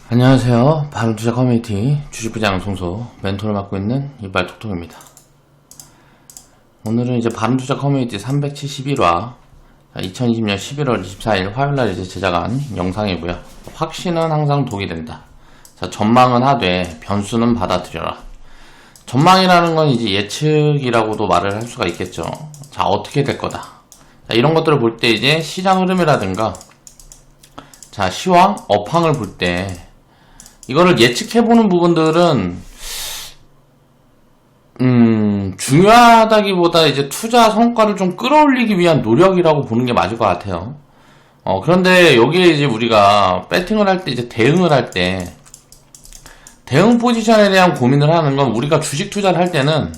안녕하세요. 바른투자 커뮤니티 주식부장 송소 멘토를 맡고 있는 이발톡톡입니다. 오늘은 이제 바른투자 커뮤니티 371화 2020년 11월 24일 화요일날 이제 제작한 영상이고요. 확신은 항상 독이 된다. 자, 전망은 하되 변수는 받아들여라. 전망이라는 건 이제 예측이라고도 말을 할 수가 있겠죠. 자, 어떻게 될 거다. 자, 이런 것들을 볼 때 이제 시장 흐름이라든가 자, 시황, 업황을 볼 때 이거를 예측해보는 부분들은 중요하다기보다 이제 투자 성과를 좀 끌어올리기 위한 노력이라고 보는 게 맞을 것 같아요. 그런데 여기에 이제 우리가 배팅을 할 때 이제 대응을 할 때 대응 포지션에 대한 고민을 하는 건 우리가 주식 투자를 할 때는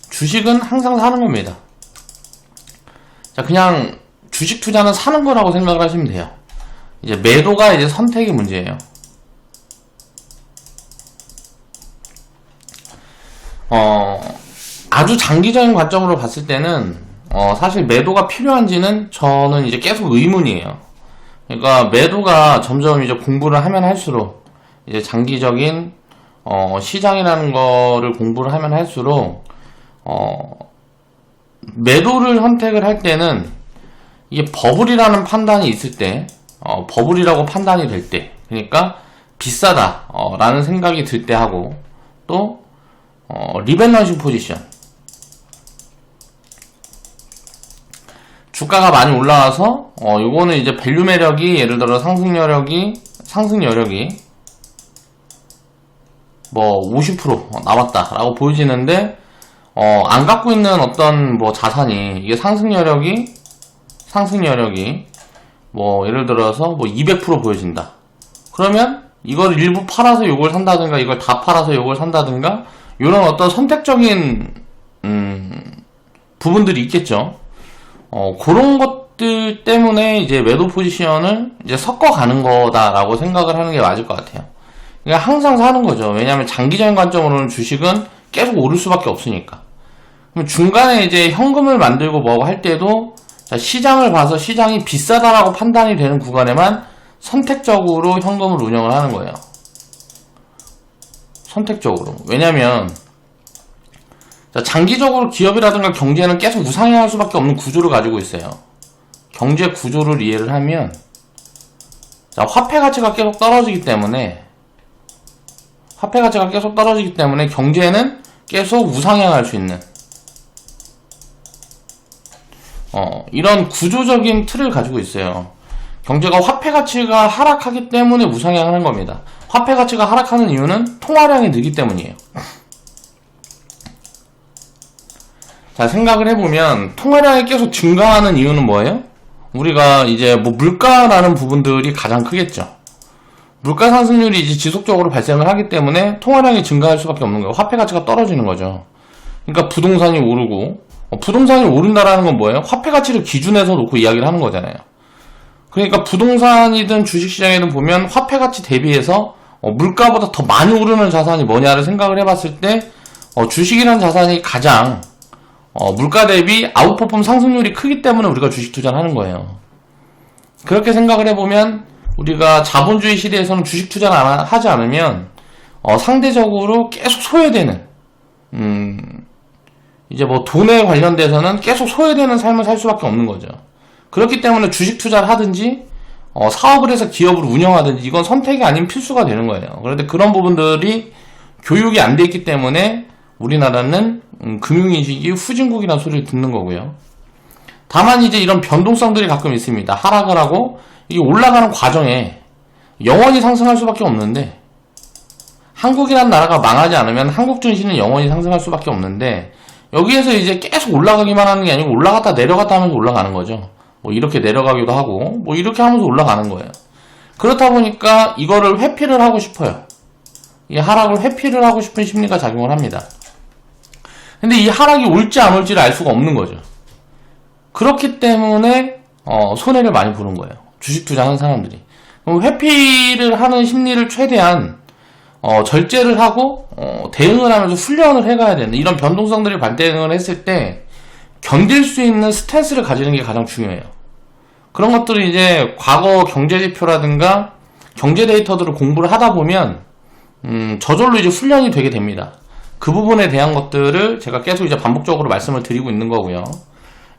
주식은 항상 사는 겁니다. 자, 그냥 주식 투자는 사는 거라고 생각을 하시면 돼요. 이제 매도가 이제 선택의 문제예요. 아주 장기적인 관점으로 봤을 때는 사실 매도가 필요한지는 저는 이제 계속 의문이에요. 그러니까 매도가 점점 이제 공부를 하면 할수록 이제 장기적인 시장이라는 거를 공부를 하면 할수록 매도를 선택을 할 때는 이게 버블이라는 판단이 있을 때 버블이라고 판단이 될 때, 그러니까 비싸다 라는 생각이 들 때 하고, 또 리밸런싱 포지션, 주가가 많이 올라와서 요거는 이제 밸류 매력이, 예를 들어 상승 여력이 뭐 50% 남았다 라고 보여지는데 안 갖고 있는 어떤 뭐 자산이, 이게 상승 여력이 뭐 예를 들어서 뭐 200% 보여진다. 그러면 이걸 일부 팔아서 요걸 산다든가, 이걸 다 팔아서 요걸 산다든가, 이런 어떤 선택적인 부분들이 있겠죠. 그런 것들 때문에 이제 매도 포지션을 이제 섞어가는 거다라고 생각을 하는 게 맞을 것 같아요. 그러니까 항상 사는 거죠. 왜냐하면 장기적인 관점으로는 주식은 계속 오를 수밖에 없으니까. 그럼 중간에 이제 현금을 만들고 뭐 할 때도 자, 시장을 봐서 시장이 비싸다라고 판단이 되는 구간에만 선택적으로 현금을 운영을 하는 거예요. 선택적으로. 왜냐면 자, 장기적으로 기업이라든가 경제는 계속 우상향할 수밖에 없는 구조를 가지고 있어요. 경제 구조를 이해를 하면 자, 화폐 가치가 계속 떨어지기 때문에 경제는 계속 우상향할 수 있는 이런 구조적인 틀을 가지고 있어요. 경제가 화폐 가치가 하락하기 때문에 우상향하는 겁니다. 화폐 가치가 하락하는 이유는 통화량이 늘기 때문이에요. 자, 생각을 해보면 통화량이 계속 증가하는 이유는 뭐예요? 우리가 이제 뭐 물가라는 부분들이 가장 크겠죠. 물가 상승률이 이제 지속적으로 발생을 하기 때문에 통화량이 증가할 수밖에 없는 거예요. 화폐 가치가 떨어지는 거죠. 그러니까 부동산이 오르고, 부동산이 오른다라는 건 뭐예요? 화폐 가치를 기준에서 놓고 이야기를 하는 거잖아요. 그러니까 부동산이든 주식시장이든 보면 화폐 가치 대비해서 물가보다 더 많이 오르는 자산이 뭐냐를 생각을 해봤을 때 주식이라는 자산이 가장 물가 대비 아웃퍼폼 상승률이 크기 때문에 우리가 주식 투자를 하는 거예요. 그렇게 생각을 해보면 우리가 자본주의 시대에서는 주식 투자를 하지 않으면 상대적으로 계속 소외되는 이제 뭐 돈에 관련돼서는 계속 소외되는 삶을 살 수밖에 없는 거죠. 그렇기 때문에 주식 투자를 하든지 사업을 해서 기업을 운영하든지 이건 선택이 아닌 필수가 되는 거예요. 그런데 그런 부분들이 교육이 안 돼 있기 때문에 우리나라는 금융인식이 후진국이라는 소리를 듣는 거고요. 다만 이제 이런 변동성들이 가끔 있습니다. 하락을 하고 이게 올라가는 과정에 영원히 상승할 수밖에 없는데, 한국이라는 나라가 망하지 않으면 한국 증시는 영원히 상승할 수밖에 없는데, 여기에서 이제 계속 올라가기만 하는 게 아니고 올라갔다 내려갔다 하면서 올라가는 거죠. 뭐 이렇게 내려가기도 하고 뭐 이렇게 하면서 올라가는 거예요. 그렇다 보니까 이거를 회피를 하고 싶어요. 이 하락을 회피를 하고 싶은 심리가 작용을 합니다. 근데 이 하락이 올지 안 올지를 알 수가 없는 거죠. 그렇기 때문에 손해를 많이 보는 거예요. 주식 투자하는 사람들이. 그럼 회피를 하는 심리를 최대한 절제를 하고 대응을 하면서 훈련을 해가야 되는, 이런 변동성들이 발생을 했을 때 견딜 수 있는 스탠스를 가지는 게 가장 중요해요. 그런 것들이 이제 과거 경제지표라든가 경제 데이터들을 공부를 하다 보면 저절로 이제 훈련이 되게 됩니다. 그 부분에 대한 것들을 제가 계속 이제 반복적으로 말씀을 드리고 있는 거고요.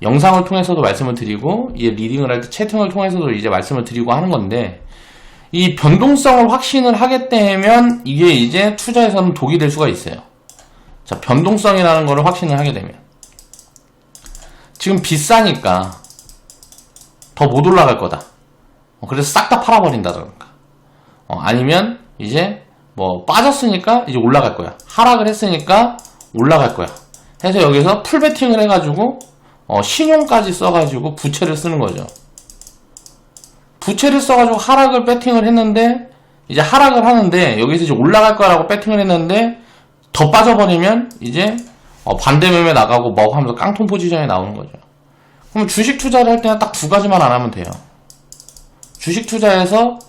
영상을 통해서도 말씀을 드리고, 이제 리딩을 할 때 채팅을 통해서도 이제 말씀을 드리고 하는 건데, 이 변동성을 확신을 하게 되면 이게 이제 투자에서는 독이 될 수가 있어요. 자, 변동성이라는 거를 확신을 하게 되면. 지금 비싸니까 더 못 올라갈 거다. 그래서 싹 다 팔아버린다던가. 아니면 이제 뭐 빠졌으니까 이제 올라갈 거야. 하락을 했으니까 올라갈 거야. 해서 여기서 풀베팅을 해가지고 신용까지 써가지고 부채를 쓰는 거죠. 부채를 써가지고 하락을 배팅을 했는데, 이제 하락을 하는데 여기서 이제 올라갈 거라고 배팅을 했는데 더 빠져버리면 이제 반대 매매 나가고 뭐 하면서 깡통 포지션이 나오는 거죠. 그럼 주식 투자를 할 때는 딱 두 가지만 안 하면 돼요. 주식 투자에서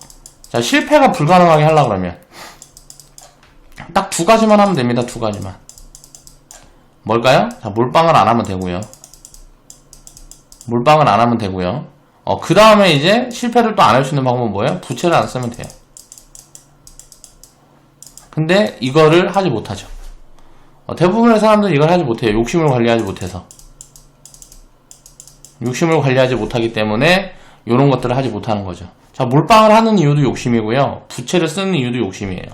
자, 실패가 불가능하게 하려고 그러면 딱 두 가지만 하면 됩니다. 두 가지만. 뭘까요? 자, 몰빵을 안 하면 되고요. 몰빵을 안 하면 되고요. 그 다음에 이제 실패를 또 안 할 수 있는 방법은 뭐예요? 부채를 안 쓰면 돼요. 근데 이거를 하지 못하죠. 대부분의 사람들은 이걸 하지 못해요. 욕심을 관리하지 못해서. 욕심을 관리하지 못하기 때문에 이런 것들을 하지 못하는 거죠. 자, 몰빵을 하는 이유도 욕심이고요. 부채를 쓰는 이유도 욕심이에요.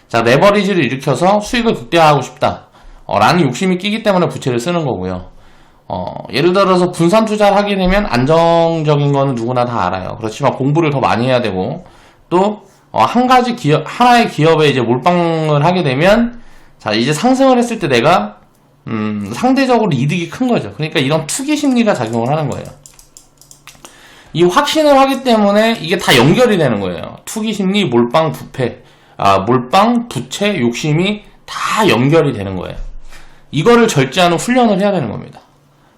자, 레버리지를 일으켜서 수익을 극대화하고 싶다. 라는 욕심이 끼기 때문에 부채를 쓰는 거고요. 예를 들어서 분산 투자를 하게 되면 안정적인 거는 누구나 다 알아요. 그렇지만 공부를 더 많이 해야 되고, 또 한 가지 기업, 하나의 기업에 이제 몰빵을 하게 되면, 자, 이제 상승을 했을 때 내가 상대적으로 이득이 큰 거죠. 그러니까 이런 투기 심리가 작용을 하는 거예요. 이 확신을 하기 때문에 이게 다 연결이 되는 거예요. 투기 심리, 몰빵, 부패, 몰빵, 부채, 욕심이 다 연결이 되는 거예요. 이거를 절제하는 훈련을 해야 되는 겁니다.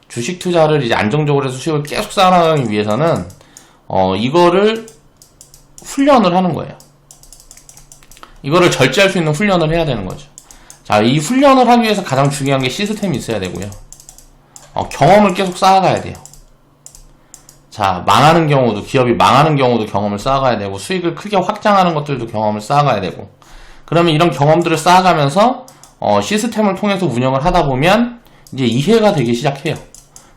주식 투자를 이제 안정적으로 해서 수익을 계속 쌓아나가기 위해서는 이거를 훈련을 하는 거예요. 이거를 절제할 수 있는 훈련을 해야 되는 거죠. 자, 이 훈련을 하기 위해서 가장 중요한 게 시스템이 있어야 되고요. 경험을 계속 쌓아가야 돼요. 자, 망하는 경우도, 기업이 망하는 경우도 경험을 쌓아가야 되고, 수익을 크게 확장하는 것들도 경험을 쌓아가야 되고, 그러면 이런 경험들을 쌓아가면서 시스템을 통해서 운영을 하다 보면 이제 이해가 되기 시작해요.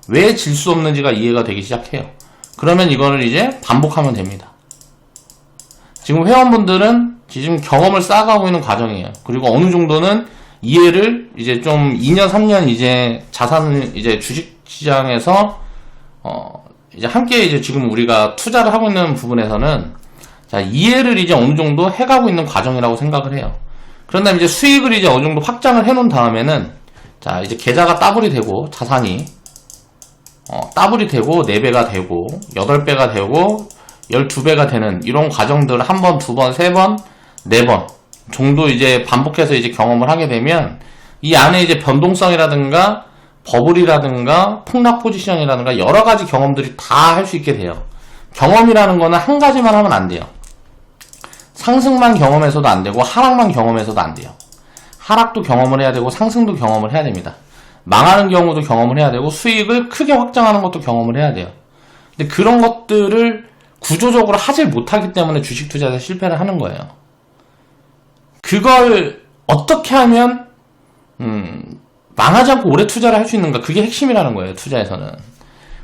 왜 질 수 없는지가 이해가 되기 시작해요. 그러면 이거를 이제 반복하면 됩니다. 지금 회원분들은 지금 경험을 쌓아가고 있는 과정이에요. 그리고 어느 정도는 이해를 이제 좀 2년, 3년 이제 자산을 이제 주식 시장에서 이제 함께 이제 지금 우리가 투자를 하고 있는 부분에서는 자, 이해를 이제 어느 정도 해가고 있는 과정이라고 생각을 해요. 그런 다음에 이제 수익을 이제 어느 정도 확장을 해놓은 다음에는 자, 이제 계좌가 따블이 되고 자산이 따블이 되고 4배가 되고 8배가 되고 12배가 되는 이런 과정들을 한 번, 두 번, 세 번, 4번 정도 이제 반복해서 이제 경험을 하게 되면 이 안에 이제 변동성이라든가 버블이라든가 폭락 포지션이라든가 여러 가지 경험들이 다 할 수 있게 돼요. 경험이라는 거는 한 가지만 하면 안 돼요. 상승만 경험해서도 안 되고 하락만 경험해서도 안 돼요. 하락도 경험을 해야 되고 상승도 경험을 해야 됩니다. 망하는 경우도 경험을 해야 되고 수익을 크게 확장하는 것도 경험을 해야 돼요. 근데 그런 것들을 구조적으로 하질 못하기 때문에 주식 투자에서 실패를 하는 거예요. 그걸 어떻게 하면 망하지 않고 오래 투자를 할 수 있는가, 그게 핵심이라는 거예요, 투자에서는.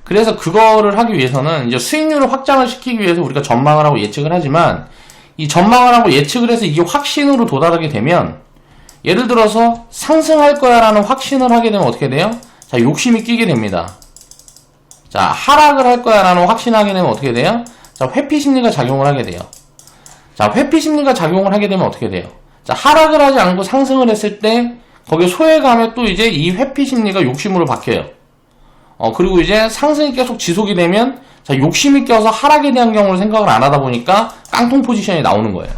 그래서 그거를 하기 위해서는 이제 수익률을 확장을 시키기 위해서 우리가 전망을 하고 예측을 하지만 이 전망을 하고 예측을 해서 이게 확신으로 도달하게 되면 예를 들어서 상승할 거야 라는 확신을 하게 되면 어떻게 돼요? 자, 욕심이 끼게 됩니다. 자, 하락을 할 거야 라는 확신을 하게 되면 어떻게 돼요? 자, 회피 심리가 작용을 하게 돼요. 자, 회피 심리가 작용을 하게 되면 어떻게 돼요? 자, 하락을 하지 않고 상승을 했을 때 거기에 소외감에 또 이제 이 회피 심리가 욕심으로 바뀌어요. 그리고 이제 상승이 계속 지속이 되면 자, 욕심이 껴서 하락에 대한 경우를 생각을 안 하다 보니까 깡통 포지션이 나오는 거예요.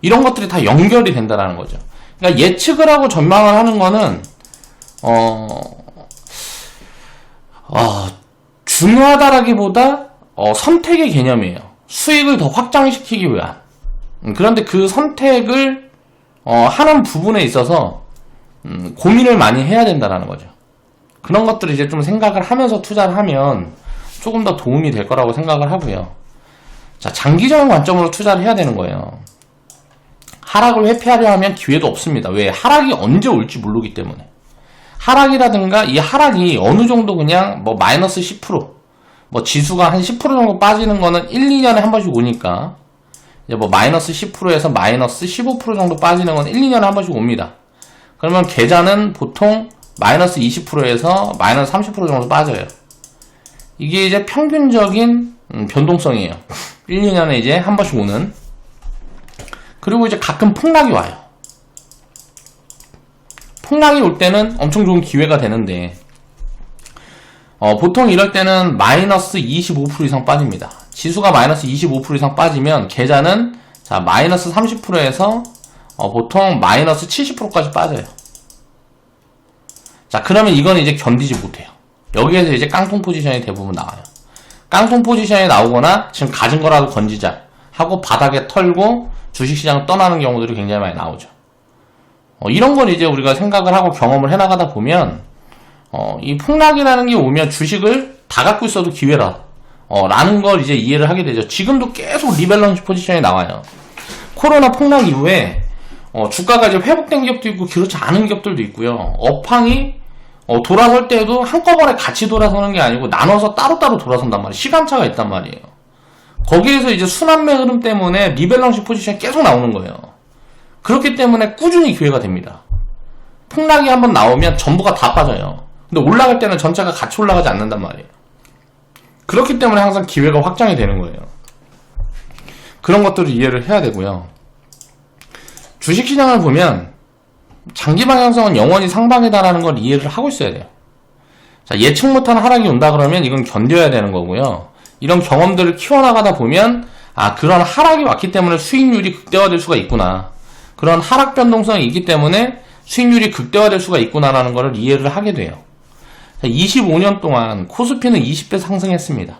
이런 것들이 다 연결이 된다는 거죠. 그러니까 예측을 하고 전망을 하는 거는 중요하다라기보다 선택의 개념이에요. 수익을 더 확장시키기 위한. 그런데 그 선택을 하는 부분에 있어서 고민을 많이 해야 된다는 거죠. 그런 것들을 이제 좀 생각을 하면서 투자를 하면 조금 더 도움이 될 거라고 생각을 하고요. 자, 장기적인 관점으로 투자를 해야 되는 거예요. 하락을 회피하려 하면 기회도 없습니다. 왜? 하락이 언제 올지 모르기 때문에. 하락이라든가 이 하락이 어느 정도 그냥 뭐 마이너스 10%, 뭐 지수가 한 10% 정도 빠지는 거는 1, 2년에 한 번씩 오니까 이제 뭐 마이너스 10%에서 마이너스 15% 정도 빠지는 건 1, 2년에 한 번씩 옵니다. 그러면 계좌는 보통 마이너스 20%에서 마이너스 30% 정도 빠져요. 이게 이제 평균적인 변동성이에요. 1, 2년에 이제 한 번씩 오는. 그리고 이제 가끔 폭락이 와요. 폭락이 올 때는 엄청 좋은 기회가 되는데 보통 이럴 때는 마이너스 25% 이상 빠집니다. 지수가 마이너스 25% 이상 빠지면 계좌는 자 마이너스 30%에서 보통 마이너스 70%까지 빠져요. 자, 그러면 이건 이제 견디지 못해요. 여기에서 이제 깡통 포지션이 대부분 나와요. 깡통 포지션이 나오거나 지금 가진 거라도 건지자 하고 바닥에 털고 주식시장을 떠나는 경우들이 굉장히 많이 나오죠. 이런 건 이제 우리가 생각을 하고 경험을 해나가다 보면 이 폭락이라는 게 오면 주식을 다 갖고 있어도 기회라 라는 걸 이제 이해를 하게 되죠. 지금도 계속 리밸런스 포지션이 나와요. 코로나 폭락 이후에 주가가 이제 회복된 기업도 있고 그렇지 않은 기업들도 있고요. 업황이 돌아설 때도 한꺼번에 같이 돌아서는 게 아니고 나눠서 따로따로 돌아선단 말이에요. 시간차가 있단 말이에요. 거기에서 이제 순환매 흐름 때문에 리밸런스 포지션이 계속 나오는 거예요. 그렇기 때문에 꾸준히 기회가 됩니다. 폭락이 한번 나오면 전부가 다 빠져요. 근데 올라갈 때는 전체가 같이 올라가지 않는단 말이에요. 그렇기 때문에 항상 기회가 확장이 되는 거예요. 그런 것들을 이해를 해야 되고요. 주식시장을 보면 장기 방향성은 영원히 상방이다라는 걸 이해를 하고 있어야 돼요. 자, 예측 못한 하락이 온다 그러면 이건 견뎌야 되는 거고요. 이런 경험들을 키워나가다 보면 그런 하락이 왔기 때문에 수익률이 극대화될 수가 있구나. 그런 하락 변동성이 있기 때문에 수익률이 극대화될 수가 있구나라는 걸 이해를 하게 돼요. 자, 25년 동안 코스피는 20배 상승했습니다.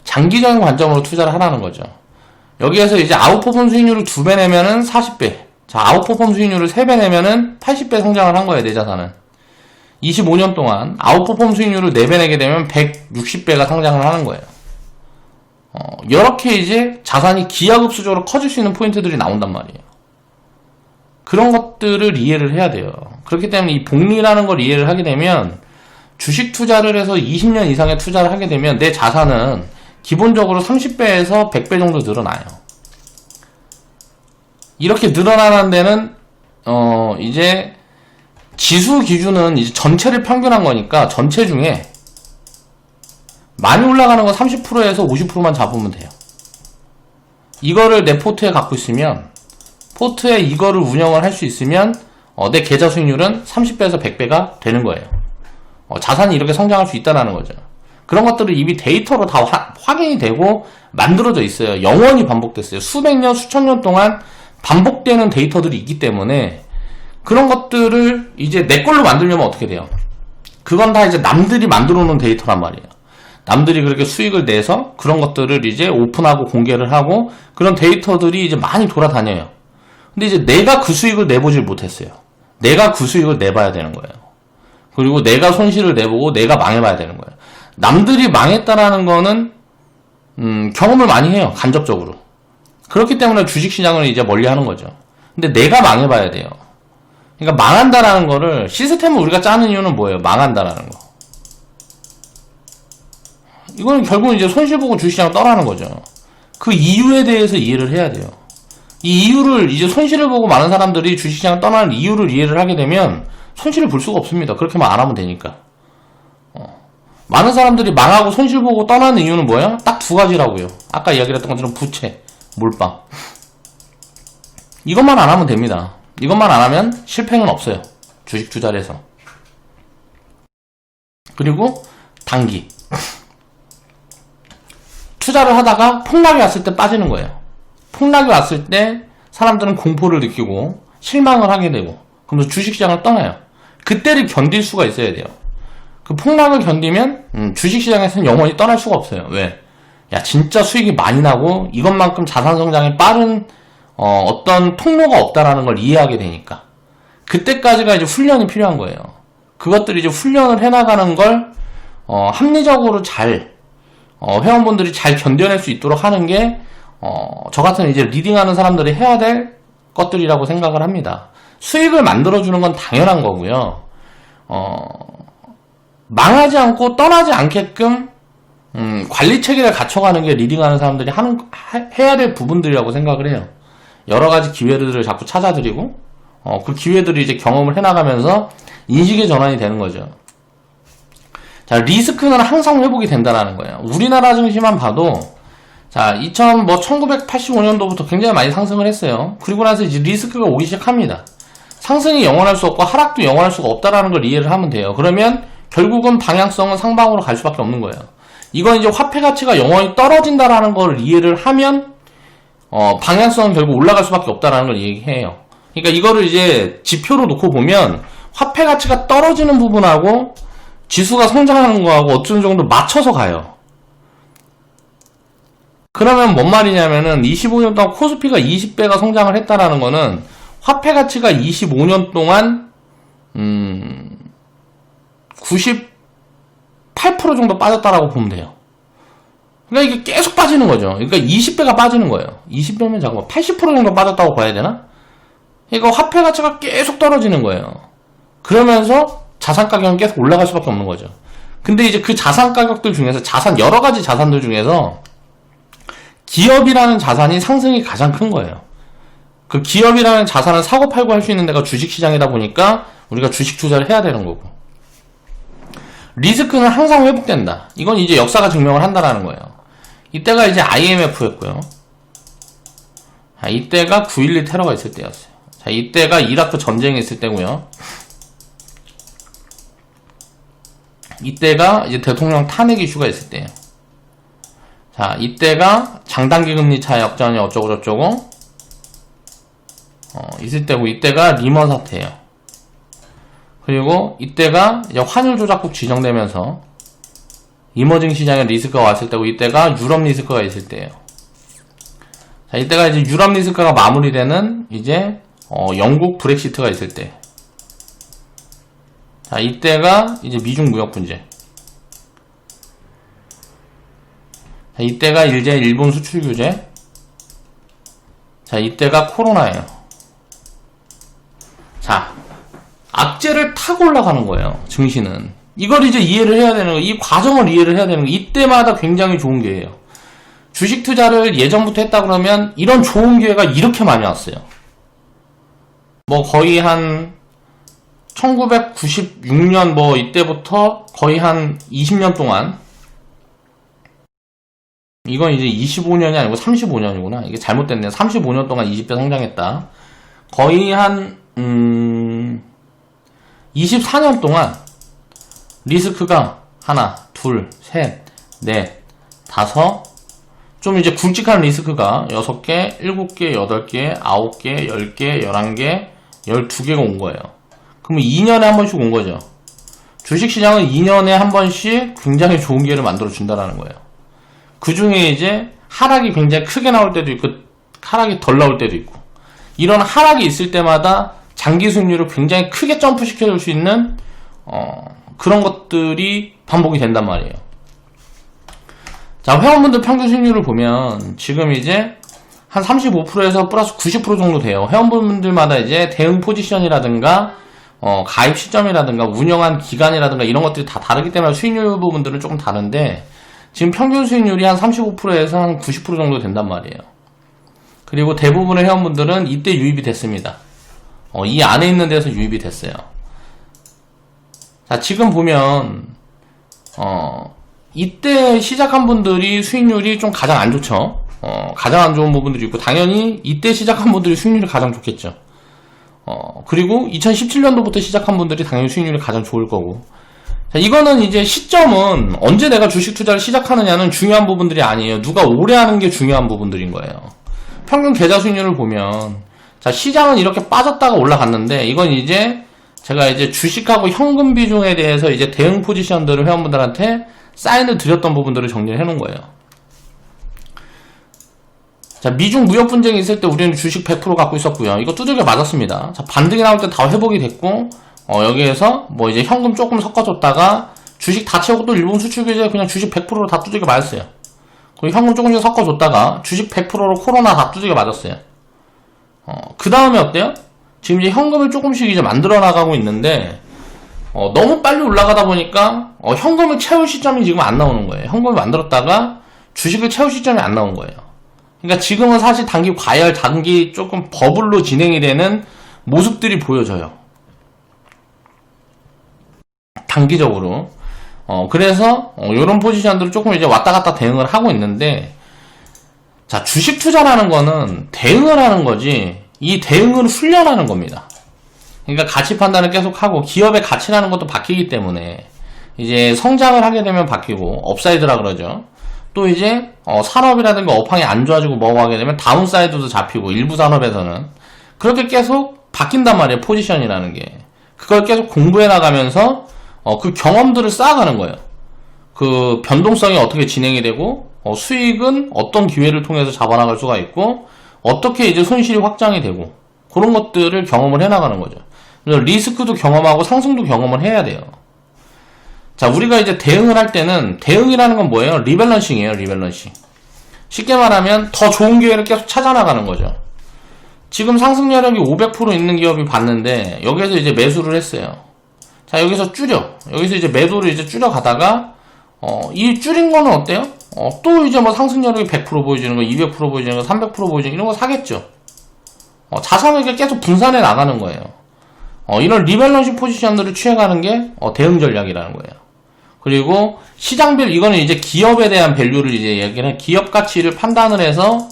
장기적인 관점으로 투자를 하라는 거죠. 여기에서 이제 아웃퍼폼 수익률을 2배 내면은 40배. 자, 아웃퍼폼 수익률을 3배 내면은 80배 성장을 한 거예요, 내 자산은. 25년 동안 아웃퍼폼 수익률을 4배 내게 되면 160배가 성장을 하는 거예요. 이렇게 이제 자산이 기하급수적으로 커질 수 있는 포인트들이 나온단 말이에요. 그런 것들을 이해를 해야 돼요. 그렇기 때문에 이 복리라는 걸 이해를 하게 되면 주식 투자를 해서 20년 이상의 투자를 하게 되면 내 자산은 기본적으로 30배에서 100배 정도 늘어나요. 이렇게 늘어나는 데는 이제 지수 기준은 이제 전체를 평균한 거니까 전체 중에 많이 올라가는 거 30%에서 50%만 잡으면 돼요. 이거를 내 포트에 갖고 있으면 포트에 이거를 운영을 할 수 있으면 내 계좌 수익률은 30배에서 100배가 되는 거예요. 자산이 이렇게 성장할 수 있다는 거죠. 그런 것들을 이미 데이터로 다 확인이 되고 만들어져 있어요. 영원히 반복됐어요. 수백 년, 수천 년 동안 반복되는 데이터들이 있기 때문에 그런 것들을 이제 내 걸로 만들려면 어떻게 돼요? 그건 다 이제 남들이 만들어 놓은 데이터란 말이에요. 남들이 그렇게 수익을 내서 그런 것들을 이제 오픈하고 공개를 하고 그런 데이터들이 이제 많이 돌아다녀요. 근데 이제 내가 그 수익을 내보질 못했어요. 내가 그 수익을 내봐야 되는 거예요. 그리고 내가 손실을 내보고 내가 망해봐야 되는 거예요. 남들이 망했다라는 거는 경험을 많이 해요. 간접적으로. 그렇기 때문에 주식시장을 이제 멀리 하는 거죠. 근데 내가 망해봐야 돼요. 그러니까 망한다라는 거를 시스템을 우리가 짜는 이유는 뭐예요? 망한다라는 거. 이거는 결국 이제 손실 보고 주식시장을 떠나는 거죠. 그 이유에 대해서 이해를 해야 돼요. 이 이유를 이제 손실을 보고 많은 사람들이 주식시장을 떠나는 이유를 이해를 하게 되면 손실을 볼 수가 없습니다. 그렇게만 안 하면 되니까. 많은 사람들이 망하고 손실 보고 떠나는 이유는 뭐예요? 딱 두 가지라고요. 아까 이야기를 했던 것처럼 부채, 몰빵. 이것만 안 하면 됩니다. 이것만 안 하면 실패는 없어요. 주식 투자를 해서. 그리고 단기. 투자를 하다가 폭락이 왔을 때 빠지는 거예요. 폭락이 왔을 때 사람들은 공포를 느끼고 실망을 하게 되고 그러면서 주식시장을 떠나요. 그때를 견딜 수가 있어야 돼요. 그 폭락을 견디면 주식시장에서는 영원히 떠날 수가 없어요. 왜? 야, 진짜 수익이 많이 나고 이것만큼 자산 성장이 빠른 어떤 통로가 없다라는 걸 이해하게 되니까 그때까지가 이제 훈련이 필요한 거예요. 그것들이 이제 훈련을 해나가는 걸 합리적으로 잘 회원분들이 잘 견뎌낼 수 있도록 하는 게, 저 같은 이제 리딩하는 사람들이 해야 될 것들이라고 생각을 합니다. 수익을 만들어주는 건 당연한 거고요. 망하지 않고 떠나지 않게끔, 관리 체계를 갖춰가는 게 리딩하는 사람들이 해야 될 부분들이라고 생각을 해요. 여러 가지 기회들을 자꾸 찾아드리고, 그 기회들을 이제 경험을 해나가면서 인식의 전환이 되는 거죠. 자, 리스크는 항상 회복이 된다는 거예요. 우리나라 증시만 봐도, 자, 1985년도부터 굉장히 많이 상승을 했어요. 그리고 나서 이제 리스크가 오기 시작합니다. 상승이 영원할 수 없고 하락도 영원할 수가 없다라는 걸 이해를 하면 돼요. 그러면 결국은 방향성은 상방으로 갈 수밖에 없는 거예요. 이건 이제 화폐 가치가 영원히 떨어진다라는 걸 이해를 하면, 방향성은 결국 올라갈 수밖에 없다라는 걸 얘기해요. 그러니까 이거를 이제 지표로 놓고 보면, 화폐 가치가 떨어지는 부분하고, 지수가 성장하는 거하고 어느 정도 맞춰서 가요. 그러면 뭔 말이냐면은 25년 동안 코스피가 20배가 성장을 했다라는 거는 화폐 가치가 25년 동안 98% 정도 빠졌다라고 보면 돼요. 그러니까 이게 계속 빠지는 거죠. 그러니까 20배가 빠지는 거예요. 20배면 잠깐만 80% 정도 빠졌다고 봐야 되나? 그러니까 화폐 가치가 계속 떨어지는 거예요. 그러면서 자산 가격은 계속 올라갈 수밖에 없는 거죠. 근데 이제 그 자산 가격들 중에서 여러 가지 자산들 중에서 기업이라는 자산이 상승이 가장 큰 거예요. 그 기업이라는 자산을 사고 팔고 할 수 있는 데가 주식시장이다 보니까 우리가 주식 투자를 해야 되는 거고. 리스크는 항상 회복된다. 이건 이제 역사가 증명을 한다라는 거예요. 이때가 이제 IMF였고요. 자, 이때가 9.12 테러가 있을 때였어요. 자, 이때가 이라크 전쟁이 있을 때고요. 이때가 이제 대통령 탄핵 이슈가 있을 때예요. 자, 이때가 장단기 금리 차 역전이 어쩌고저쩌고 있을 때고, 이때가 리먼 사태예요. 그리고 이때가 이제 환율 조작국 지정되면서 이머징 시장에 리스크가 왔을 때고, 이때가 유럽 리스크가 있을 때예요. 자, 이때가 이제 유럽 리스크가 마무리되는 이제 영국 브렉시트가 있을 때. 자, 이때가 이제 미중 무역 분쟁. 자, 이때가 이제 일본 수출 규제. 자, 이때가 코로나예요. 자, 악재를 타고 올라가는 거예요, 증시는. 이걸 이제 이해를 해야 되는 거예요. 이 과정을 이해를 해야 되는 거예요. 이때마다 굉장히 좋은 기회예요. 주식 투자를 예전부터 했다 그러면 이런 좋은 기회가 이렇게 많이 왔어요. 뭐 거의 한 1996년 뭐 이때부터 거의 한 20년 동안, 이건 이제 25년이 아니고 35년이구나. 이게 잘못됐네요. 35년 동안 20배 성장했다. 거의 한 24년 동안 리스크가 하나, 둘, 셋, 넷, 다섯, 좀 이제 굵직한 리스크가 6개, 7개, 8개, 9개, 10개, 11개, 12개가 온 거예요. 그러면 2년에 한 번씩 온 거죠. 주식시장은 2년에 한 번씩 굉장히 좋은 기회를 만들어 준다라는 거예요. 그 중에 이제 하락이 굉장히 크게 나올 때도 있고, 하락이 덜 나올 때도 있고, 이런 하락이 있을 때마다 장기 수익률을 굉장히 크게 점프 시켜줄 수 있는 그런 것들이 반복이 된단 말이에요. 자, 회원분들 평균 수익률을 보면 지금 이제 한 35%에서 플러스 90% 정도 돼요. 회원분들마다 이제 대응 포지션이라든가 가입 시점이라든가 운영한 기간이라든가 이런 것들이 다 다르기 때문에 수익률 부분들은 조금 다른데, 지금 평균 수익률이 한 35%에서 한 90% 정도 된단 말이에요. 그리고 대부분의 회원분들은 이때 유입이 됐습니다. 이 안에 있는 데서 유입이 됐어요. 자, 지금 보면 이때 시작한 분들이 수익률이 좀 가장 안 좋죠. 가장 안 좋은 부분들이 있고, 당연히 이때 시작한 분들이 수익률이 가장 좋겠죠. 그리고 2017년도부터 시작한 분들이 당연히 수익률이 가장 좋을 거고. 자, 이거는 이제 시점은 언제 내가 주식 투자를 시작하느냐는 중요한 부분들이 아니에요. 누가 오래 하는 게 중요한 부분들인 거예요. 평균 계좌 수익률을 보면, 자, 시장은 이렇게 빠졌다가 올라갔는데, 이건 이제 제가 이제 주식하고 현금 비중에 대해서 이제 대응 포지션들을 회원분들한테 사인을 드렸던 부분들을 정리를 해놓은 거예요. 자, 미중 무역 분쟁이 있을 때 우리는 주식 100% 갖고 있었고요. 이거 두들겨 맞았습니다. 자, 반등이 나올 때 다 회복이 됐고, 여기에서 뭐 이제 현금 조금 섞어줬다가 주식 다 채우고 또 일본 수출 규제 그냥 주식 100%로 다 두들겨 맞았어요. 그리고 현금 조금씩 섞어줬다가 주식 100%로 코로나 다 두들겨 맞았어요. 그 다음에 어때요? 지금 이제 현금을 조금씩 이제 만들어 나가고 있는데, 너무 빨리 올라가다 보니까, 현금을 채울 시점이 지금 안 나오는 거예요. 현금을 만들었다가 주식을 채울 시점이 안 나온 거예요. 그러니까 지금은 사실 단기 과열, 단기 조금 버블로 진행이 되는 모습들이 보여져요. 단기적으로. 그래서, 요런 포지션들을 조금 이제 왔다 갔다 대응을 하고 있는데, 자, 주식 투자라는 거는 대응을 하는 거지, 이 대응은 훈련하는 겁니다. 그러니까 가치 판단을 계속하고, 기업의 가치라는 것도 바뀌기 때문에, 이제 성장을 하게 되면 바뀌고, 업사이드라 그러죠. 또 이제, 산업이라든가 업황이 안 좋아지고 뭐고 하게 되면 다운사이드도 잡히고, 일부 산업에서는. 그렇게 계속 바뀐단 말이에요, 포지션이라는 게. 그걸 계속 공부해 나가면서, 그 경험들을 쌓아가는 거예요. 그 변동성이 어떻게 진행이 되고, 수익은 어떤 기회를 통해서 잡아나갈 수가 있고, 어떻게 이제 손실이 확장이 되고, 그런 것들을 경험을 해나가는 거죠. 그래서 리스크도 경험하고 상승도 경험을 해야 돼요. 자, 우리가 이제 대응을 할 때는, 대응이라는 건 뭐예요? 리밸런싱이에요, 리밸런싱. 쉽게 말하면 더 좋은 기회를 계속 찾아나가는 거죠. 지금 상승 여력이 500% 있는 기업이 봤는데, 여기에서 이제 매수를 했어요. 자, 여기서 여기서 이제 매도를 이제 줄여가다가, 이 줄인 거는 어때요? 또 이제 뭐 상승률이 100% 보여주는 거, 200% 보여주는 거, 300% 보여주는 거, 이런 거 사겠죠. 자산을 계속 분산해 나가는 거예요. 이런 리밸런싱 포지션들을 취해가는 게, 대응 전략이라는 거예요. 그리고 시장별, 이거는 이제 기업에 대한 밸류를 이제 얘기를, 기업 가치를 판단을 해서,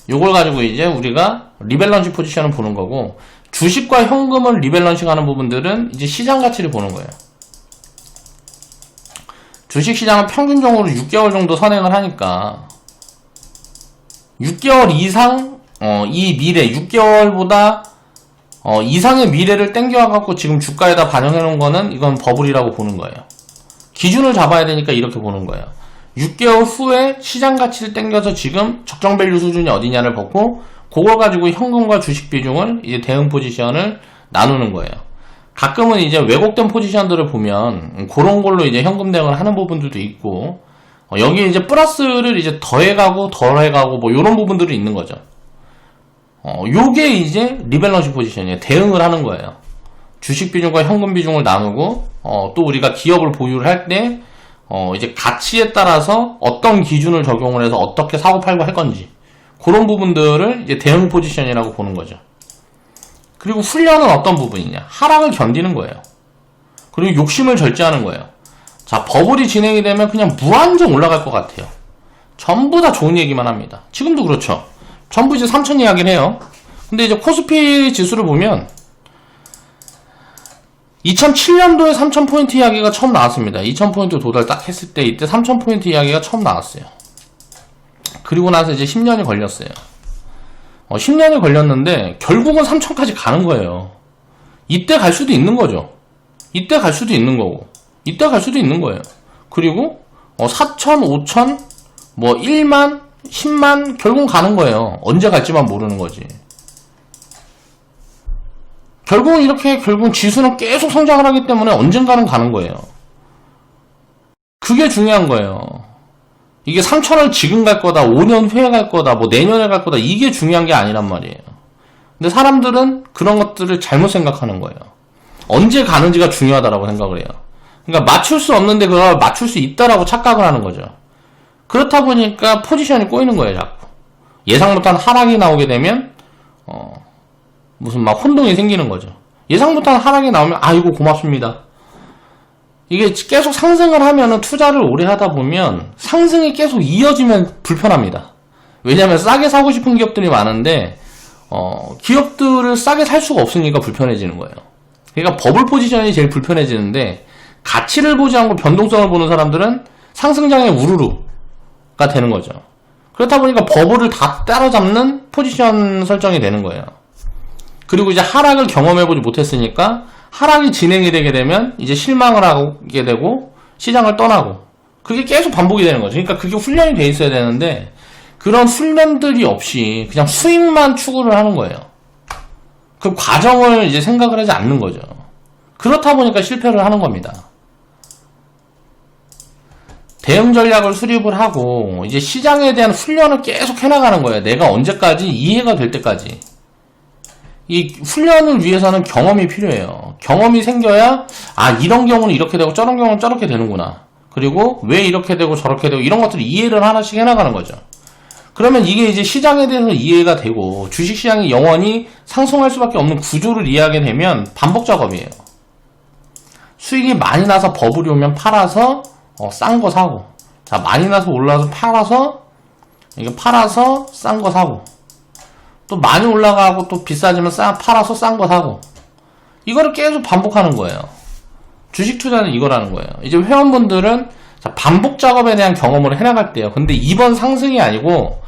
요걸 가지고 이제 우리가 리밸런싱 포지션을 보는 거고, 주식과 현금을 리밸런싱 하는 부분들은 이제 시장 가치를 보는 거예요. 주식시장은 평균적으로 6개월 정도 선행을 하니까 6개월 이상 이 미래 6개월보다 이상의 미래를 땡겨와갖고 지금 주가에다 반영해 놓은 거는 이건 버블이라고 보는 거예요. 기준을 잡아야 되니까 이렇게 보는 거예요. 6개월 후에 시장 가치를 땡겨서 지금 적정 밸류 수준이 어디냐를 보고 그걸 가지고 현금과 주식 비중을 이제 대응 포지션을 나누는 거예요. 가끔은 이제 왜곡된 포지션들을 보면 그런 걸로 이제 현금 대응을 하는 부분들도 있고, 여기에 이제 플러스를 이제 더해가고 덜해가고 뭐 이런 부분들이 있는 거죠. 요게 이제 리밸런싱 포지션이에요. 대응을 하는 거예요. 주식 비중과 현금 비중을 나누고, 또 우리가 기업을 보유를 할 때, 이제 가치에 따라서 어떤 기준을 적용을 해서 어떻게 사고 팔고 할 건지, 그런 부분들을 이제 대응 포지션이라고 보는 거죠. 그리고 훈련은 어떤 부분이냐? 하락을 견디는 거예요. 그리고 욕심을 절제하는 거예요. 자, 버블이 진행이 되면 그냥 무한정 올라갈 것 같아요. 전부 다 좋은 얘기만 합니다. 지금도 그렇죠. 전부 이제 3천 이야기를 해요. 근데 이제 코스피 지수를 보면 2007년도에 3,000포인트 이야기가 처음 나왔습니다. 2,000포인트 도달 딱 했을 때 이때 3,000포인트 이야기가 처음 나왔어요. 그리고 나서 이제 10년이 걸렸어요. 10년이 걸렸는데 결국은 3,000까지 가는 거예요. 이때 갈 수도 있는 거죠. 이때 갈 수도 있는 거고, 이때 갈 수도 있는 거예요. 그리고 4,000, 5,000, 뭐 1만, 10만 결국은 가는 거예요. 언제 갈지만 모르는 거지. 결국은 이렇게 결국은 지수는 계속 성장을 하기 때문에 언젠가는 가는 거예요. 그게 중요한 거예요. 이게 3,000을 지금 갈 거다, 5년 후에 갈 거다, 뭐 내년에 갈 거다, 이게 중요한 게 아니란 말이에요. 근데 사람들은 그런 것들을 잘못 생각하는 거예요. 언제 가는지가 중요하다라고 생각을 해요. 그러니까 맞출 수 없는데 그걸 맞출 수 있다라고 착각을 하는 거죠. 그렇다 보니까 포지션이 꼬이는 거예요, 자꾸. 예상 못한 하락이 나오게 되면 무슨 막 혼동이 생기는 거죠. 예상 못한 하락이 나오면 아이고 고맙습니다. 이게 계속 상승을 하면은 투자를 오래 하다 보면 상승이 계속 이어지면 불편합니다. 왜냐면 싸게 사고 싶은 기업들이 많은데 기업들을 싸게 살 수가 없으니까 불편해지는 거예요. 그러니까 버블 포지션이 제일 불편해지는데 가치를 보지 않고 변동성을 보는 사람들은 상승장의 우르르가 되는 거죠. 그렇다 보니까 버블을 다 따라잡는 포지션 설정이 되는 거예요. 그리고 이제 하락을 경험해보지 못했으니까 하락이 진행이 되게 되면 이제 실망을 하게 되고 시장을 떠나고 그게 계속 반복이 되는 거죠. 그러니까 그게 훈련이 돼 있어야 되는데 그런 훈련들이 없이 그냥 수익만 추구를 하는 거예요. 그 과정을 이제 생각을 하지 않는 거죠. 그렇다 보니까 실패를 하는 겁니다. 대응 전략을 수립을 하고 이제 시장에 대한 훈련을 계속 해나가는 거예요. 내가 언제까지 이해가 될 때까지. 이 훈련을 위해서는 경험이 필요해요. 경험이 생겨야 이런 경우는 이렇게 되고 저런 경우는 저렇게 되는구나. 그리고 왜 이렇게 되고 저렇게 되고 이런 것들을 이해를 하나씩 해나가는 거죠. 그러면 이게 이제 시장에 대해서 이해가 되고 주식시장이 영원히 상승할 수밖에 없는 구조를 이해하게 되면 반복 작업이에요. 수익이 많이 나서 버블이 오면 팔아서 싼 거 사고, 자 많이 나서 올라서 팔아서 싼 거 사고, 또 많이 올라가고 또 비싸지면 팔아서 싼 거 사고, 이거를 계속 반복하는 거예요. 주식 투자는 이거라는 거예요. 이제 회원분들은 반복 작업에 대한 경험을 해나갈 때요. 근데 이번 상승이 아니고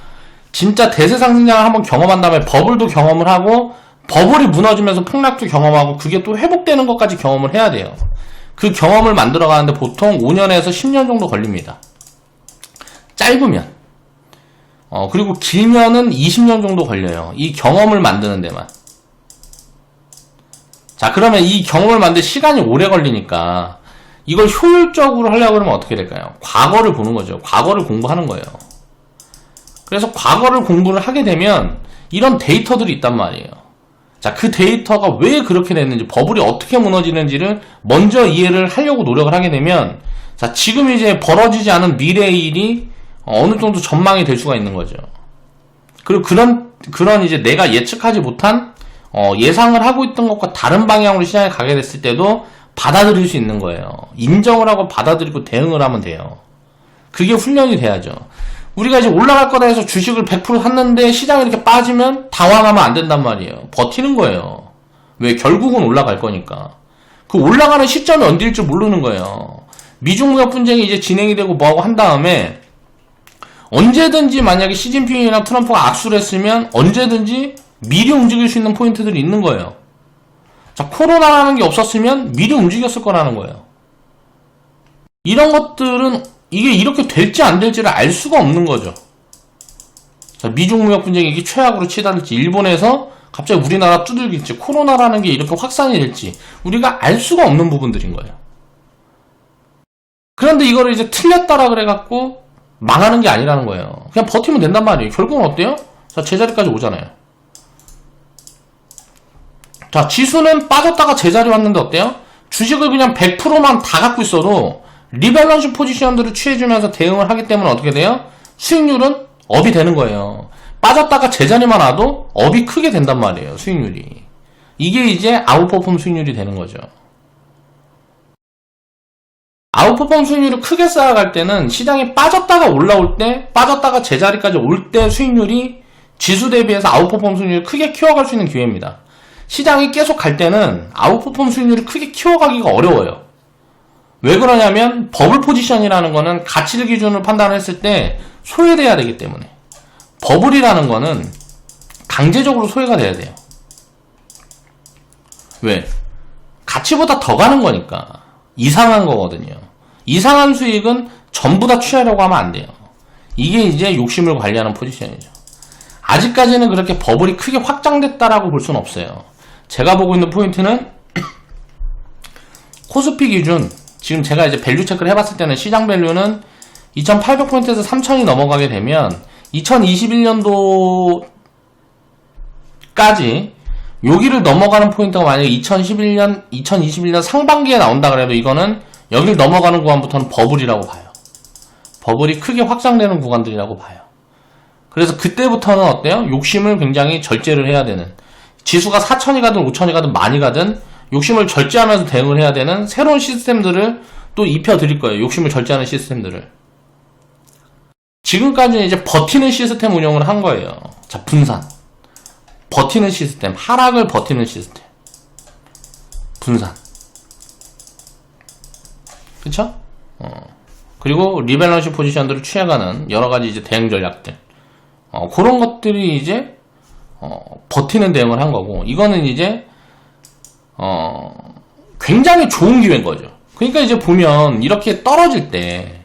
진짜 대세 상승장을 한번 경험한 다음에 버블도 경험을 하고 버블이 무너지면서 폭락도 경험하고 그게 또 회복되는 것까지 경험을 해야 돼요. 그 경험을 만들어 가는데 보통 5년에서 10년 정도 걸립니다. 짧으면. 그리고 길면은 20년 정도 걸려요. 이 경험을 만드는 데만. 자, 그러면 이 경험을 만들 시간이 오래 걸리니까 이걸 효율적으로 하려고 그러면 어떻게 될까요? 과거를 보는 거죠. 과거를 공부하는 거예요. 그래서 과거를 공부를 하게 되면 이런 데이터들이 있단 말이에요. 자, 그 데이터가 왜 그렇게 됐는지, 버블이 어떻게 무너지는지를 먼저 이해를 하려고 노력을 하게 되면, 자, 지금 이제 벌어지지 않은 미래의 일이 어느 정도 전망이 될 수가 있는 거죠. 그리고 그런 이제 내가 예측하지 못한, 예상을 하고 있던 것과 다른 방향으로 시장에 가게 됐을 때도 받아들일 수 있는 거예요. 인정을 하고 받아들이고 대응을 하면 돼요. 그게 훈련이 돼야죠. 우리가 이제 올라갈 거다 해서 주식을 100% 샀는데 시장이 이렇게 빠지면 당황하면 안 된단 말이에요. 버티는 거예요. 왜? 결국은 올라갈 거니까. 그 올라가는 시점이 언제일 줄 모르는 거예요. 미중무역 분쟁이 이제 진행이 되고 뭐하고 한 다음에 언제든지 만약에 시진핑이나 트럼프가 악수를 했으면 언제든지 미리 움직일 수 있는 포인트들이 있는 거예요. 자, 코로나라는 게 없었으면 미리 움직였을 거라는 거예요. 이런 것들은 이게 이렇게 될지 안 될지를 알 수가 없는 거죠. 자, 미중무역 분쟁이 이게 최악으로 치달을지, 일본에서 갑자기 우리나라 두들길지, 코로나라는 게 이렇게 확산이 될지 우리가 알 수가 없는 부분들인 거예요. 그런데 이거를 이제 틀렸다라 그래갖고 망하는 게 아니라는 거예요. 그냥 버티면 된단 말이에요. 결국은 어때요? 자, 제자리까지 오잖아요. 자, 지수는 빠졌다가 제자리 왔는데 어때요? 주식을 그냥 100%만 다 갖고 있어도 리밸런스 포지션들을 취해주면서 대응을 하기 때문에 어떻게 돼요? 수익률은 업이 되는 거예요. 빠졌다가 제자리만 와도 업이 크게 된단 말이에요. 수익률이. 이게 이제 아웃퍼폼 수익률이 되는 거죠. 아웃퍼폼 수익률을 크게 쌓아갈 때는 시장이 빠졌다가 올라올 때, 빠졌다가 제자리까지 올 때 수익률이 지수 대비해서 아웃퍼폼 수익률을 크게 키워갈 수 있는 기회입니다. 시장이 계속 갈 때는 아웃퍼폼 수익률을 크게 키워가기가 어려워요. 왜 그러냐면 버블 포지션이라는 거는 가치를 기준으로 판단했을 때 소외돼야 되기 때문에. 버블이라는 거는 강제적으로 소외가 돼야 돼요. 왜? 가치보다 더 가는 거니까. 이상한 거거든요. 이상한 수익은 전부 다 취하려고 하면 안 돼요. 이게 이제 욕심을 관리하는 포지션이죠. 아직까지는 그렇게 버블이 크게 확장됐다라고 볼 수는 없어요. 제가 보고 있는 포인트는 코스피 기준, 지금 제가 이제 밸류 체크를 해봤을 때는 시장 밸류는 2800포인트에서 3000이 넘어가게 되면 2021년도까지 여기를 넘어가는 포인트가 만약에 2021년 상반기에 나온다 그래도 이거는 여기를 넘어가는 구간부터는 버블이라고 봐요. 버블이 크게 확장되는 구간들이라고 봐요. 그래서 그때부터는 어때요? 욕심을 굉장히 절제를 해야 되는, 지수가 4000이 가든 5000이 가든 많이 가든 욕심을 절제하면서 대응을 해야 되는 새로운 시스템들을 또 입혀드릴 거예요. 욕심을 절제하는 시스템들을. 지금까지는 이제 버티는 시스템 운영을 한 거예요. 자, 분산. 버티는 시스템. 하락을 버티는 시스템. 분산. 그쵸? 그리고 리밸런스 포지션들을 취해가는 여러가지 이제 대응 전략들. 그런 것들이 이제, 버티는 대응을 한 거고, 이거는 이제, 굉장히 좋은 기회인 거죠. 그러니까 이제 보면 이렇게 떨어질 때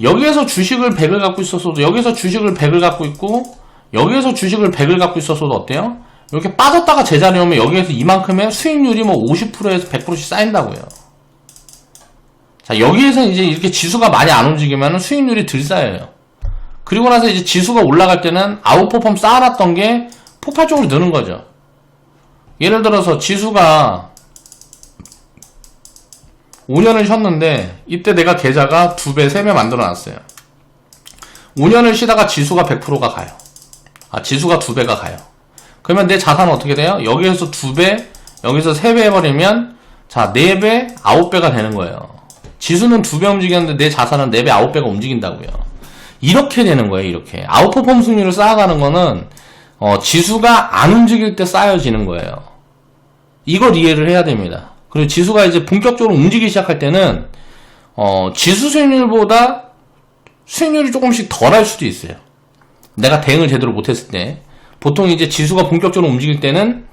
여기에서 주식을 100을 갖고 있었어도, 여기에서 주식을 100을 갖고 있고 여기에서 주식을 100을 갖고 있었어도 어때요? 이렇게 빠졌다가 제자리 오면 여기에서 이만큼의 수익률이 뭐 50%에서 100%씩 쌓인다고요. 자, 여기에서 이제 이렇게 지수가 많이 안 움직이면 수익률이 덜 쌓여요. 그리고 나서 이제 지수가 올라갈 때는 아웃퍼폼 쌓아놨던 게 폭발적으로 느는 거죠. 예를 들어서 지수가 5년을 쉬었는데 이때 내가 계좌가 2배, 3배 만들어 놨어요. 5년을 쉬다가 지수가 100%가 가요. 지수가 2배가 가요. 그러면 내 자산은 어떻게 돼요? 여기에서 2배, 여기서 3배 해버리면 자, 4배, 9배가 되는 거예요. 지수는 2배 움직였는데 내 자산은 4배, 9배가 움직인다고요. 이렇게 되는 거예요. 이렇게 아웃퍼폼 승률을 쌓아가는 거는 지수가 안 움직일 때 쌓여지는 거예요. 이걸 이해를 해야 됩니다. 그리고 지수가 이제 본격적으로 움직이기 시작할 때는 지수 수익률보다 수익률이 조금씩 덜할 수도 있어요. 내가 대응을 제대로 못했을 때. 보통 이제 지수가 본격적으로 움직일 때는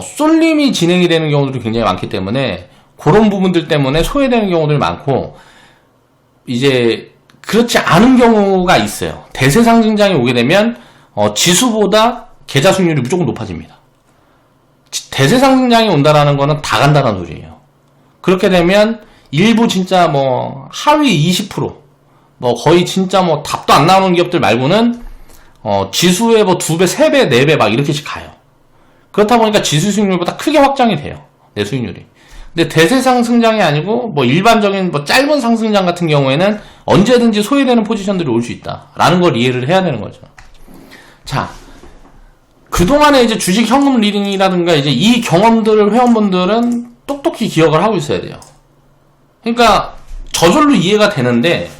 쏠림이 진행이 되는 경우들이 굉장히 많기 때문에 그런 부분들 때문에 소외되는 경우들이 많고, 이제 그렇지 않은 경우가 있어요. 대세 상승장이 오게 되면 지수보다 계좌 수익률이 무조건 높아집니다. 대세 상승장이 온다라는 거는 다 간다는 소리예요. 그렇게 되면 일부 진짜 뭐 하위 20%, 뭐 거의 진짜 뭐 답도 안 나오는 기업들 말고는 지수의 뭐 2배, 3배, 4배 막 이렇게씩 가요. 그렇다 보니까 지수 수익률보다 크게 확장이 돼요. 내 수익률이. 근데 대세 상승장이 아니고 뭐 일반적인 뭐 짧은 상승장 같은 경우에는 언제든지 소외되는 포지션들이 올 수 있다라는 걸 이해를 해야 되는 거죠. 자, 그동안에 이제 주식 현금 리딩이라든가 이제 이 경험들을 회원분들은 똑똑히 기억을 하고 있어야 돼요. 그러니까 저절로 이해가 되는데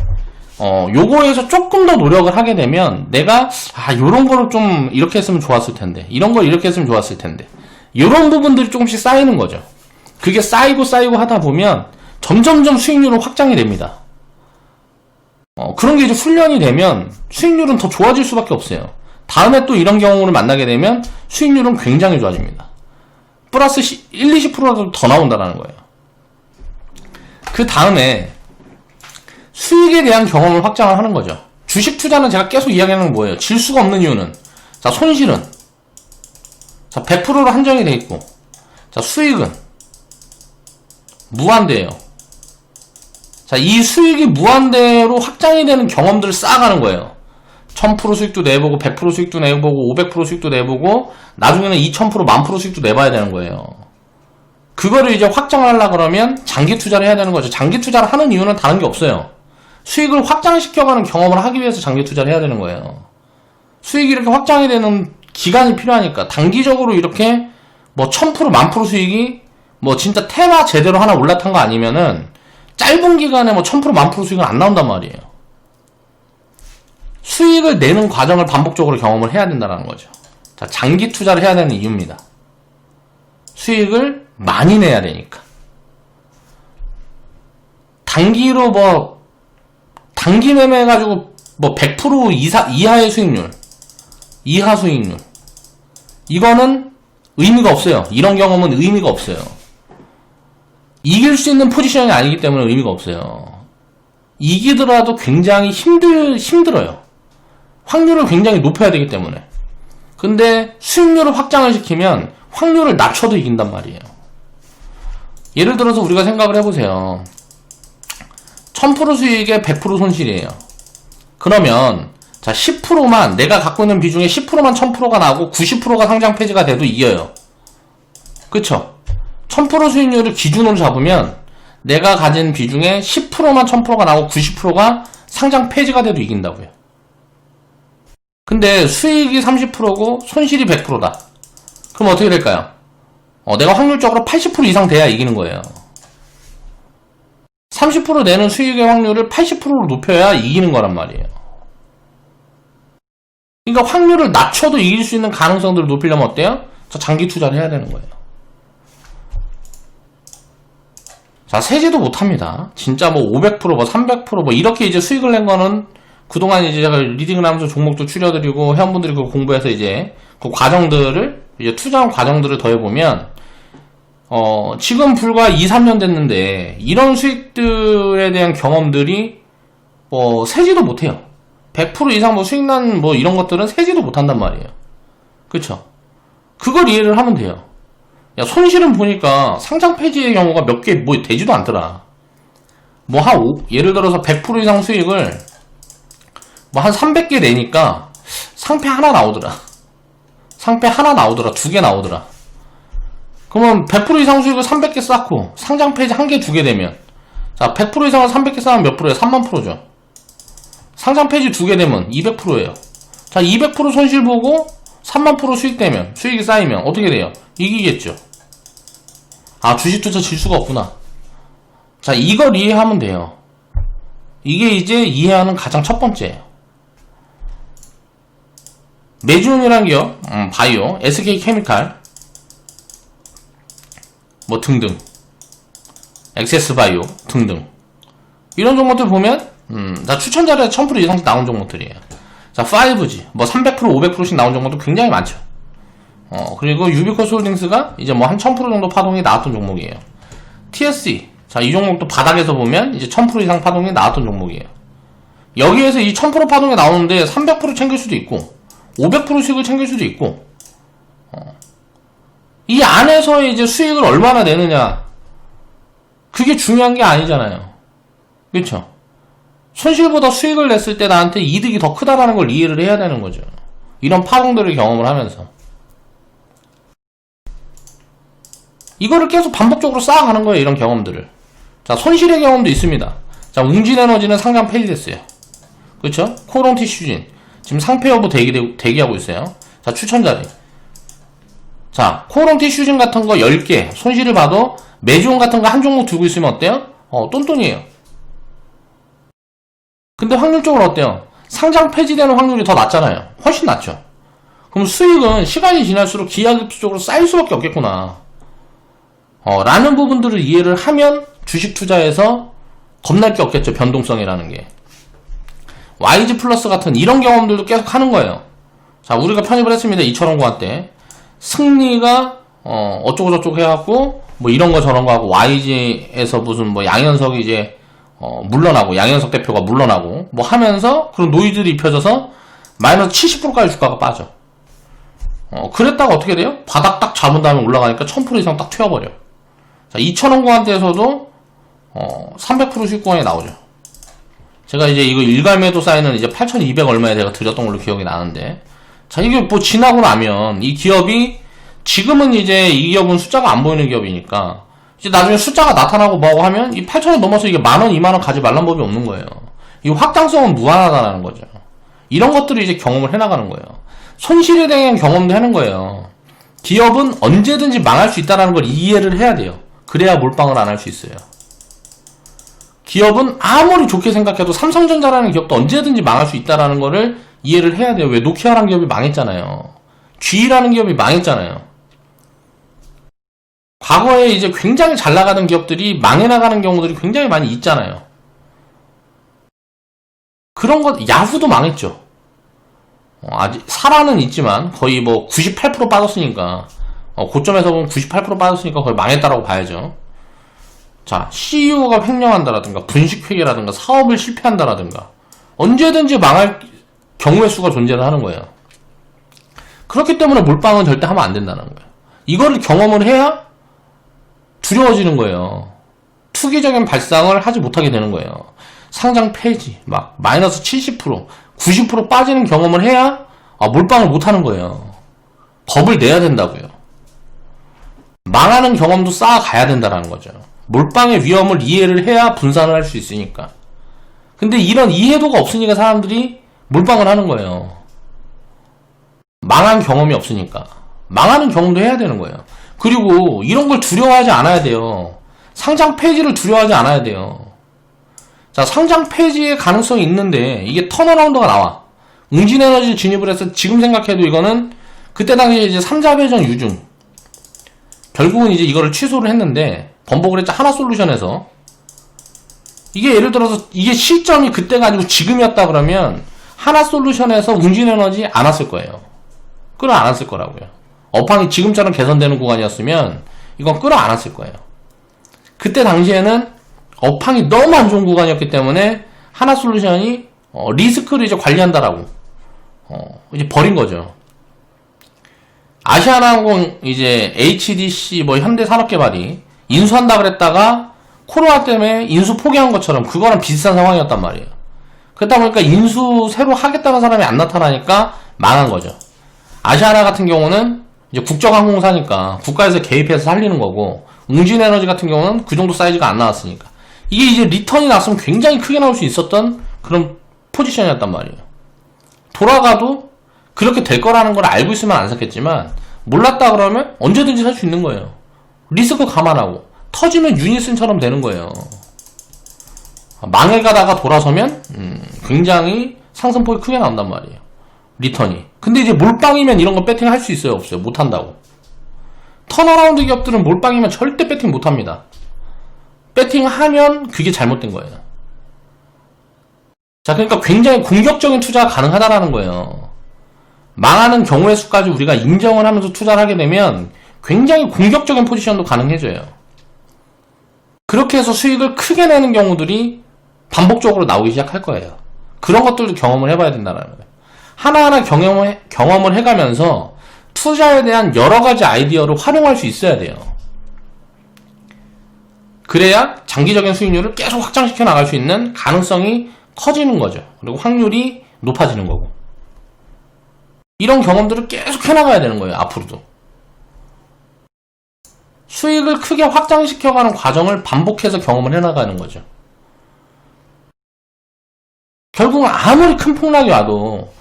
요거에서 조금 더 노력을 하게 되면 내가 요런 거를 좀 이렇게 했으면 좋았을 텐데, 이런 걸 이렇게 했으면 좋았을 텐데, 요런 부분들이 조금씩 쌓이는 거죠. 그게 쌓이고 하다 보면 점점점 수익률은 확장이 됩니다. 그런 게 이제 훈련이 되면 수익률은 더 좋아질 수밖에 없어요. 다음에 또 이런 경우를 만나게 되면 수익률은 굉장히 좋아집니다. 플러스 1, 20%라도 더 나온다는 거예요. 그 다음에 수익에 대한 경험을 확장을 하는 거죠. 주식 투자는 제가 계속 이야기하는 건 뭐예요? 질 수가 없는 이유는, 자, 손실은, 자, 100%로 한정이 돼 있고, 자, 수익은 무한대예요. 자, 이 수익이 무한대로 확장이 되는 경험들을 쌓아가는 거예요. 1000% 수익도 내보고, 100% 수익도 내보고, 500% 수익도 내보고, 나중에는 2000%, 10,000% 수익도 내봐야 되는 거예요. 그거를 이제 확장을 하려고 그러면 장기 투자를 해야 되는 거죠. 장기 투자를 하는 이유는 다른 게 없어요. 수익을 확장시켜가는 경험을 하기 위해서 장기 투자를 해야 되는 거예요. 수익이 이렇게 확장이 되는 기간이 필요하니까, 단기적으로 이렇게 뭐 1000%, 10,000% 수익이 뭐 진짜 테마 제대로 하나 올라탄 거 아니면은 짧은 기간에 뭐 1000%, 10,000% 수익은 안 나온단 말이에요. 수익을 내는 과정을 반복적으로 경험을 해야 된다는 거죠. 자, 장기 투자를 해야 되는 이유입니다. 수익을 많이 내야 되니까. 단기로 뭐 단기 매매 해가지고 뭐 100% 이하의 수익률, 이하 수익률, 이거는 의미가 없어요. 이런 경험은 의미가 없어요. 이길 수 있는 포지션이 아니기 때문에 의미가 없어요. 이기더라도 굉장히 힘들어요. 확률을 굉장히 높여야 되기 때문에. 근데 수익률을 확장을 시키면 확률을 낮춰도 이긴단 말이에요. 예를 들어서 우리가 생각을 해보세요. 1000% 수익에 100% 손실이에요. 그러면 자, 10%만, 내가 갖고 있는 비중에 10%만 1000%가 나오고 90%가 상장 폐지가 돼도 이겨요. 그쵸? 1000% 수익률을 기준으로 잡으면 내가 가진 비중에 10%만 1000%가 나오고 90%가 상장 폐지가 돼도 이긴다고요. 근데 수익이 30%고 손실이 100%다. 그럼 어떻게 될까요? 내가 확률적으로 80% 이상 돼야 이기는 거예요. 30% 내는 수익의 확률을 80%로 높여야 이기는 거란 말이에요. 그러니까 확률을 낮춰도 이길 수 있는 가능성들을 높이려면 어때요? 저 장기 투자를 해야 되는 거예요. 자, 세지도 못합니다. 진짜 뭐 500%, 뭐 300%, 뭐 이렇게 이제 수익을 낸 거는 그동안 이제 제가 리딩을 하면서 종목도 추려드리고 회원분들이 그거 공부해서 이제 그 과정들을, 이제 투자한 과정들을 더해보면, 지금 불과 2, 3년 됐는데, 이런 수익들에 대한 경험들이, 세지도 못해요. 100% 이상 뭐 수익 난 뭐 이런 것들은 세지도 못한단 말이에요. 그쵸? 그걸 이해를 하면 돼요. 야, 손실은 보니까 상장 폐지의 경우가 몇 개 뭐 되지도 않더라. 뭐 예를 들어서 100% 이상 수익을 뭐 한 300개 내니까 상패 하나 나오더라. 상패 하나 나오더라. 2개 나오더라. 그러면 100% 이상 수익을 300개 쌓고 상장 페이지 1개, 2개 되면, 자, 100% 이상을 300개 쌓으면 몇 프로예요? 3만 프로죠. 상장 페이지 2개 되면 200%예요. 자, 200% 손실 보고 3만 프로 수익되면, 수익이 쌓이면 어떻게 돼요? 이기겠죠. 아, 주식 투자 질 수가 없구나. 자, 이걸 이해하면 돼요. 이게 이제 이해하는 가장 첫 번째예요. 메지온이라는 기업, 바이오, SK케미칼, 뭐 등등, 엑세스바이오 등등, 이런 종목들 보면 다 추천 자료에 1000% 이상씩 나온 종목들이에요. 자, 5G 뭐 300%, 500%씩 나온 종목도 굉장히 많죠. 그리고 유비코스 홀딩스가 이제 뭐 한 1000% 정도 파동이 나왔던 종목이에요. TSE, 자, 이 종목도 바닥에서 보면 이제 1000% 이상 파동이 나왔던 종목이에요. 여기에서 이 1000% 파동이 나오는데 300% 챙길 수도 있고 500% 수익을 챙길 수도 있고, 이 안에서의 이제 수익을 얼마나 내느냐, 그게 중요한 게 아니잖아요. 그렇죠? 손실보다 수익을 냈을 때 나한테 이득이 더 크다라는 걸 이해를 해야 되는 거죠. 이런 파동들을 경험을 하면서 이거를 계속 반복적으로 쌓아가는 거예요. 이런 경험들을. 자, 손실의 경험도 있습니다. 자, 웅진에너지는 상장 폐지됐어요. 그렇죠? 코롱티 슈진 지금 상패 여부 대기하고 있어요. 자, 추천 자리. 자, 코롱티 슈진 같은 거 10개 손실을 봐도 메지온 같은 거 한 종목 들고 있으면 어때요? 똔똔이에요. 근데 확률적으로 어때요? 상장 폐지되는 확률이 더 낮잖아요. 훨씬 낮죠. 그럼 수익은 시간이 지날수록 기하급수적으로 쌓일 수밖에 없겠구나. 라는 부분들을 이해를 하면 주식 투자에서 겁날 게 없겠죠. 변동성이라는 게. YG 플러스 같은 이런 경험들도 계속 하는 거예요. 자, 우리가 편입을 했습니다. 2,000원 때. 승리가, 어쩌고저쩌고 해갖고, 뭐 이런 거 저런 거 하고, YG에서 무슨 뭐 양현석이 이제, 물러나고, 양현석 대표가 물러나고, 뭐 하면서 그런 노이즈들이 입혀져서 마이너스 70%까지 주가가 빠져. 그랬다가 어떻게 돼요? 바닥 딱 잡은 다음에 올라가니까 1000% 이상 딱 튀어버려. 자, 2,000원 대에서도, 300% 수익권이 나오죠. 제가 이제 이거 일괄매도 사인은 이제 8,200 얼마에 제가 드렸던 걸로 기억이 나는데, 자, 이게 뭐 지나고 나면 이 기업이 지금은 이제 이 기업은 숫자가 안 보이는 기업이니까 이제 나중에 숫자가 나타나고 뭐하고 하면 이 8,000원 넘어서 이게 10,000원, 20,000원 가지 말란 법이 없는 거예요. 이 확장성은 무한하다는 거죠. 이런 것들을 이제 경험을 해나가는 거예요. 손실에 대한 경험도 하는 거예요. 기업은 언제든지 망할 수 있다는 걸 이해를 해야 돼요. 그래야 몰빵을 안 할 수 있어요. 기업은 아무리 좋게 생각해도 삼성전자라는 기업도 언제든지 망할 수 있다는 거를 이해를 해야 돼요. 왜 노키아라는 기업이 망했잖아요. G라는 기업이 망했잖아요. 과거에 이제 굉장히 잘 나가던 기업들이 망해 나가는 경우들이 굉장히 많이 있잖아요. 그런 것, 야후도 망했죠. 아직 사라는 있지만 거의 뭐 98% 빠졌으니까, 고점에서 보면 98% 빠졌으니까 거의 망했다라고 봐야죠. 자, CEO가 횡령한다라든가 분식회계라든가 사업을 실패한다라든가 언제든지 망할 경우의 수가 존재를 하는 거예요. 그렇기 때문에 몰빵은 절대 하면 안 된다는 거예요. 이거를 경험을 해야 두려워지는 거예요. 투기적인 발상을 하지 못하게 되는 거예요. 상장 폐지, 막 마이너스 70%, 90% 빠지는 경험을 해야 몰빵을 못하는 거예요. 겁을 내야 된다고요. 망하는 경험도 쌓아가야 된다는 거죠. 몰빵의 위험을 이해를 해야 분산을 할 수 있으니까. 근데 이런 이해도가 없으니까 사람들이 몰빵을 하는 거예요. 망한 경험이 없으니까. 망하는 경험도 해야 되는 거예요. 그리고 이런 걸 두려워하지 않아야 돼요. 상장 폐지를 두려워하지 않아야 돼요. 자, 상장 폐지의 가능성이 있는데 이게 턴어라운드가 나와. 웅진에너지 진입을 해서 지금 생각해도 이거는 그때 당시에 이제 3자 배정 유증. 결국은 이제 이거를 취소를 했는데 번복을 했죠. 하나솔루션에서. 이게 예를 들어서 이게 시점이 그때가 아니고 지금이었다 그러면 하나솔루션에서 웅진에너지 안 왔을 거예요. 끌어안았을 거라고요. 업황이 지금처럼 개선되는 구간이었으면 이건 끌어안았을 거예요. 그때 당시에는 업황이 너무 안 좋은 구간이었기 때문에 하나솔루션이 리스크를 이제 관리한다라고 이제 버린 거죠. 아시아나항공 이제 HDC 뭐 현대산업개발이 인수한다 그랬다가 코로나 때문에 인수 포기한 것처럼 그거랑 비슷한 상황이었단 말이에요. 그러다 보니까 인수 새로 하겠다는 사람이 안 나타나니까 망한 거죠. 아시아나 같은 경우는 이제 국적항공사니까 국가에서 개입해서 살리는 거고, 웅진에너지 같은 경우는 그 정도 사이즈가 안 나왔으니까 이게 이제 리턴이 났으면 굉장히 크게 나올 수 있었던 그런 포지션이었단 말이에요. 돌아가도 그렇게 될 거라는 걸 알고 있으면 안 샀겠지만, 몰랐다 그러면 언제든지 살 수 있는 거예요. 리스크 감안하고 터지면 유니슨처럼 되는 거예요. 망해가다가 돌아서면 굉장히 상승폭이 크게 나온단 말이에요, 리턴이. 근데 이제 몰빵이면 이런 거 배팅 할 수 있어요, 없어요? 못한다고. 턴어라운드 기업들은 몰빵이면 절대 배팅 못합니다. 배팅하면 그게 잘못된 거예요. 자, 그러니까 굉장히 공격적인 투자가 가능하다라는 거예요. 망하는 경우의 수까지 우리가 인정을 하면서 투자를 하게 되면 굉장히 공격적인 포지션도 가능해져요. 그렇게 해서 수익을 크게 내는 경우들이 반복적으로 나오기 시작할 거예요. 그런 것들도 경험을 해봐야 된다는 거예요. 하나하나 경험을 해가면서 투자에 대한 여러 가지 아이디어를 활용할 수 있어야 돼요. 그래야 장기적인 수익률을 계속 확장시켜 나갈 수 있는 가능성이 커지는 거죠. 그리고 확률이 높아지는 거고. 이런 경험들을 계속 해나가야 되는 거예요, 앞으로도. 수익을 크게 확장시켜가는 과정을 반복해서 경험을 해나가는 거죠. 결국은 아무리 큰 폭락이 와도,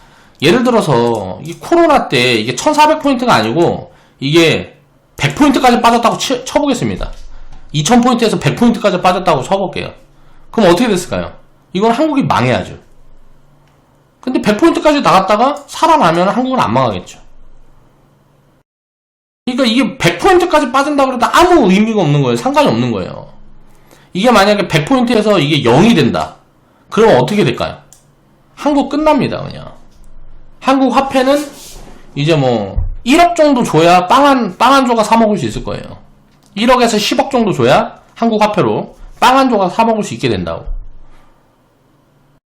예를 들어서 이 코로나 때 이게 1400포인트가 아니고 이게 100포인트까지 빠졌다고 쳐보겠습니다. 2000포인트에서 100포인트까지 빠졌다고 쳐볼게요. 그럼 어떻게 됐을까요? 이건 한국이 망해야죠. 근데 100포인트까지 나갔다가 살아나면 한국은 안 망하겠죠. 그러니까 이게 100포인트까지 빠진다고 해도 아무 의미가 없는 거예요. 상관이 없는 거예요. 이게 만약에 100포인트에서 이게 0이 된다. 그러면 어떻게 될까요? 한국 끝납니다, 그냥. 한국 화폐는 이제 뭐 1억 정도 줘야 빵 한 조각 사 먹을 수 있을 거예요. 1억에서 10억 정도 줘야 한국 화폐로 빵 한 조각 사 먹을 수 있게 된다고.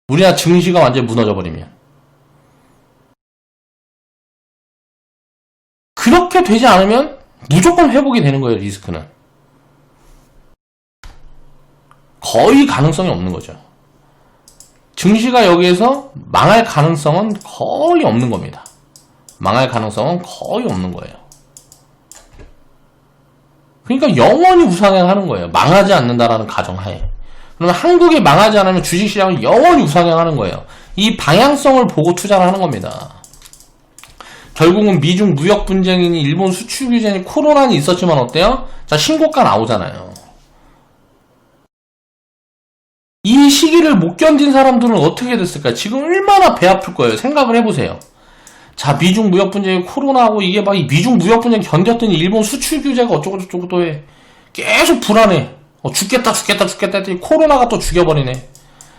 우리나라 증시가 완전히 무너져 버리면. 그렇게 되지 않으면 무조건 회복이 되는 거예요, 리스크는. 거의 가능성이 없는 거죠. 증시가 여기에서 망할 가능성은 거의 없는 겁니다. 망할 가능성은 거의 없는 거예요. 그러니까 영원히 우상향하는 거예요. 망하지 않는다라는 가정하에. 그러면 한국이 망하지 않으면 주식시장은 영원히 우상향하는 거예요. 이 방향성을 보고 투자를 하는 겁니다. 결국은 미중 무역 분쟁이니 일본 수출 규제니 코로나는 있었지만 어때요? 자, 신고가 나오잖아요. 이 시기를 못 견딘 사람들은 어떻게 됐을까요? 지금 얼마나 배 아플 거예요. 생각을 해보세요. 자, 미중 무역 분쟁이 코로나하고 이게 막 이 미중 무역 분쟁 견뎠더니 일본 수출 규제가 어쩌고저쩌고 또 해. 계속 불안해. 죽겠다 했더니 코로나가 또 죽여버리네.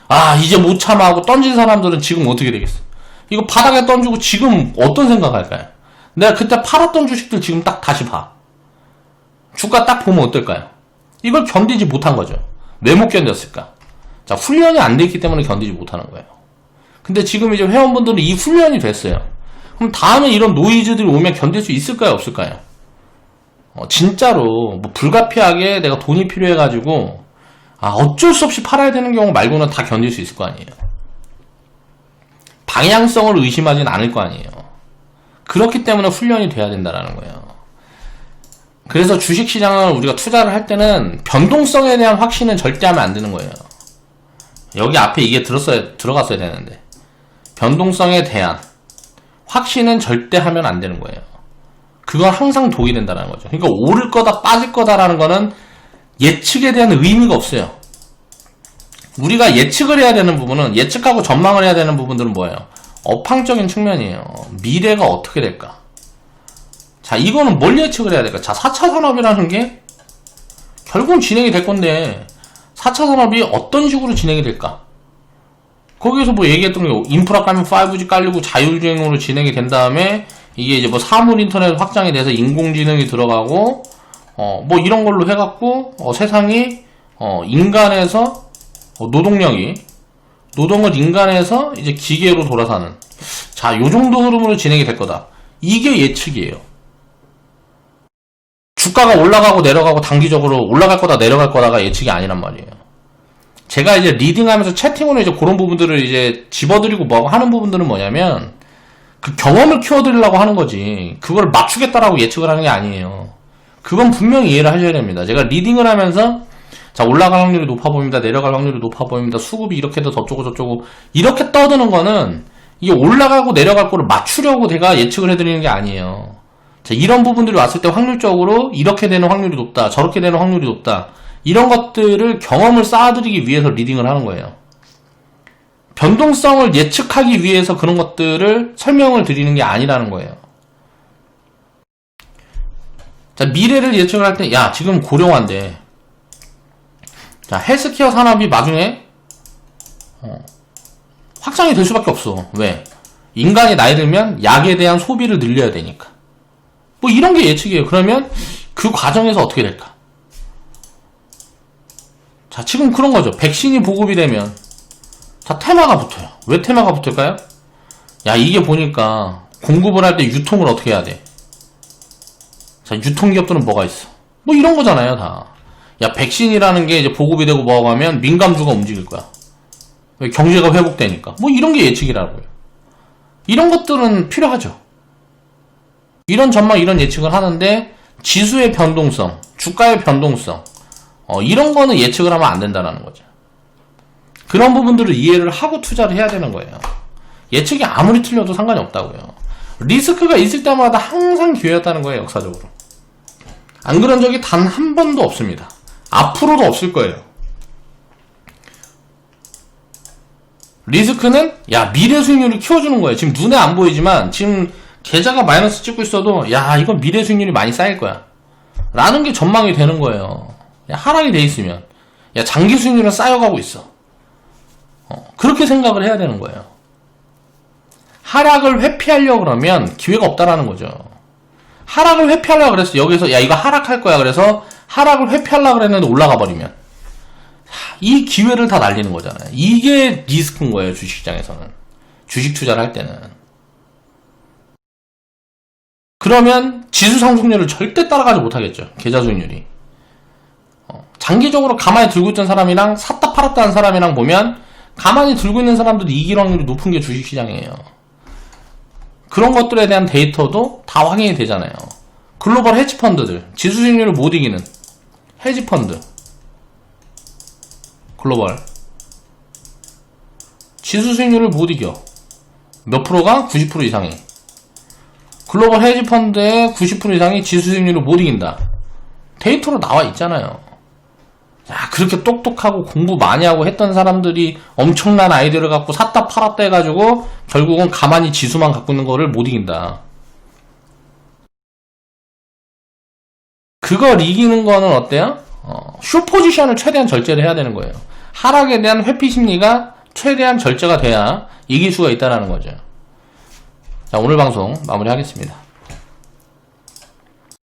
아, 이제 못 참아 하고 던진 사람들은 지금 어떻게 되겠어? 이거 바닥에 던지고 지금 어떤 생각할까요? 내가 그때 팔았던 주식들 지금 딱 다시 봐. 주가 딱 보면 어떨까요? 이걸 견디지 못한 거죠. 왜 못 견뎠을까? 자, 훈련이 안 돼 있기 때문에 견디지 못하는 거예요. 근데 지금 이제 회원분들은 이 훈련이 됐어요. 그럼 다음에 이런 노이즈들이 오면 견딜 수 있을까요? 없을까요? 진짜로 뭐 불가피하게 내가 돈이 필요해가지고 어쩔 수 없이 팔아야 되는 경우 말고는 다 견딜 수 있을 거 아니에요. 방향성을 의심하진 않을 거 아니에요. 그렇기 때문에 훈련이 돼야 된다는 거예요. 그래서 주식시장을 우리가 투자를 할 때는 변동성에 대한 확신은 절대 하면 안 되는 거예요. 여기 앞에 이게 들어갔어야 되는데, 변동성에 대한 확신은 절대 하면 안 되는 거예요. 그건 항상 독이 된다는 거죠. 그러니까 오를 거다 빠질 거다라는 거는 예측에 대한 의미가 없어요. 우리가 예측을 해야 되는 부분은, 예측하고 전망을 해야 되는 부분들은 뭐예요? 업황적인 측면이에요. 미래가 어떻게 될까? 자, 이거는 뭘 예측을 해야 될까? 자, 4차 산업이라는 게 결국은 진행이 될 건데 4차 산업이 어떤 식으로 진행이 될까? 거기에서 뭐 얘기했던 게 인프라 깔면 5G 깔리고 자율주행으로 진행이 된 다음에 이게 이제 뭐 사물 인터넷 확장이 돼서 인공지능이 들어가고 뭐 이런 걸로 해갖고 세상이 인간에서 노동을 인간에서 이제 기계로 돌아사는, 자, 요 정도 흐름으로 진행이 될 거다. 이게 예측이에요. 주가가 올라가고 내려가고 단기적으로 올라갈 거다 내려갈 거다가 예측이 아니란 말이에요. 제가 이제 리딩하면서 채팅으로 이제 그런 부분들을 이제 집어드리고 뭐 하는 부분들은 뭐냐면 그 경험을 키워드리려고 하는 거지 그걸 맞추겠다라고 예측을 하는 게 아니에요. 그건 분명히 이해를 하셔야 됩니다. 제가 리딩을 하면서 자 올라갈 확률이 높아 보입니다. 내려갈 확률이 높아 보입니다. 수급이 이렇게 더 저쩌고 저쩌고 이렇게 떠드는 거는 이게 올라가고 내려갈 거를 맞추려고 제가 예측을 해드리는 게 아니에요. 자, 이런 부분들이 왔을 때 확률적으로 이렇게 되는 확률이 높다 저렇게 되는 확률이 높다 이런 것들을 경험을 쌓아드리기 위해서 리딩을 하는 거예요. 변동성을 예측하기 위해서 그런 것들을 설명을 드리는 게 아니라는 거예요. 자, 미래를 예측을 할 때 야 지금 고령화인데 자 헬스케어 산업이 나중에 확장이 될 수밖에 없어. 왜? 인간이 나이 들면 약에 대한 소비를 늘려야 되니까. 뭐 이런 게 예측이에요. 그러면 그 과정에서 어떻게 될까? 자 지금 그런 거죠. 백신이 보급이 되면 자 테마가 붙어요. 왜 테마가 붙을까요? 야 이게 보니까 공급을 할 때 유통을 어떻게 해야 돼? 자 유통기업들은 뭐가 있어? 뭐 이런 거잖아요 다. 야 백신이라는 게 이제 보급이 되고 뭐하고 하면 민감주가 움직일 거야. 왜? 경제가 회복되니까. 뭐 이런 게 예측이라고요. 이런 것들은 필요하죠. 이런 전망 이런 예측을 하는데 지수의 변동성 주가의 변동성 이런 거는 예측을 하면 안 된다는 거죠. 그런 부분들을 이해를 하고 투자를 해야 되는 거예요. 예측이 아무리 틀려도 상관이 없다고요. 리스크가 있을 때마다 항상 기회였다는 거예요. 역사적으로. 안 그런 적이 단 한 번도 없습니다. 앞으로도 없을 거예요. 리스크는 야 미래 수익률을 키워주는 거예요. 지금 눈에 안 보이지만 지금 계좌가 마이너스 찍고 있어도 야 이건 미래 수익률이 많이 쌓일 거야 라는 게 전망이 되는 거예요. 야, 하락이 돼 있으면 야 장기 수익률은 쌓여가고 있어. 그렇게 생각을 해야 되는 거예요. 하락을 회피하려고 그러면 기회가 없다라는 거죠. 하락을 회피하려고 그랬어. 여기서 야 이거 하락할 거야 그래서 하락을 회피하려고 그랬는데 올라가 버리면 이 기회를 다 날리는 거잖아요. 이게 리스크인 거예요. 주식시장에서는. 주식 투자를 할 때는. 그러면 지수 상승률을 절대 따라가지 못하겠죠. 계좌 수익률이. 장기적으로 가만히 들고 있던 사람이랑 샀다 팔았다 한 사람이랑 보면 가만히 들고 있는 사람들이 이길 확률이 높은 게 주식시장이에요. 그런 것들에 대한 데이터도 다 확인이 되잖아요. 글로벌 헤지펀드들 지수 수익률을 못 이기는 헤지펀드 글로벌 지수 수익률을 못 이겨. 몇 프로가? 90% 이상이. 글로벌 헤지펀드의 90% 이상이 지수 수익률을 못 이긴다. 데이터로 나와 있잖아요. 야, 그렇게 똑똑하고 공부 많이 하고 했던 사람들이 엄청난 아이디어를 갖고 샀다 팔았다 해가지고 결국은 가만히 지수만 갖고 있는 거를 못 이긴다. 그걸 이기는 거는 어때요? 숏포지션을 최대한 절제를 해야 되는 거예요. 하락에 대한 회피 심리가 최대한 절제가 돼야 이길 수가 있다는 거죠. 자, 오늘 방송 마무리하겠습니다.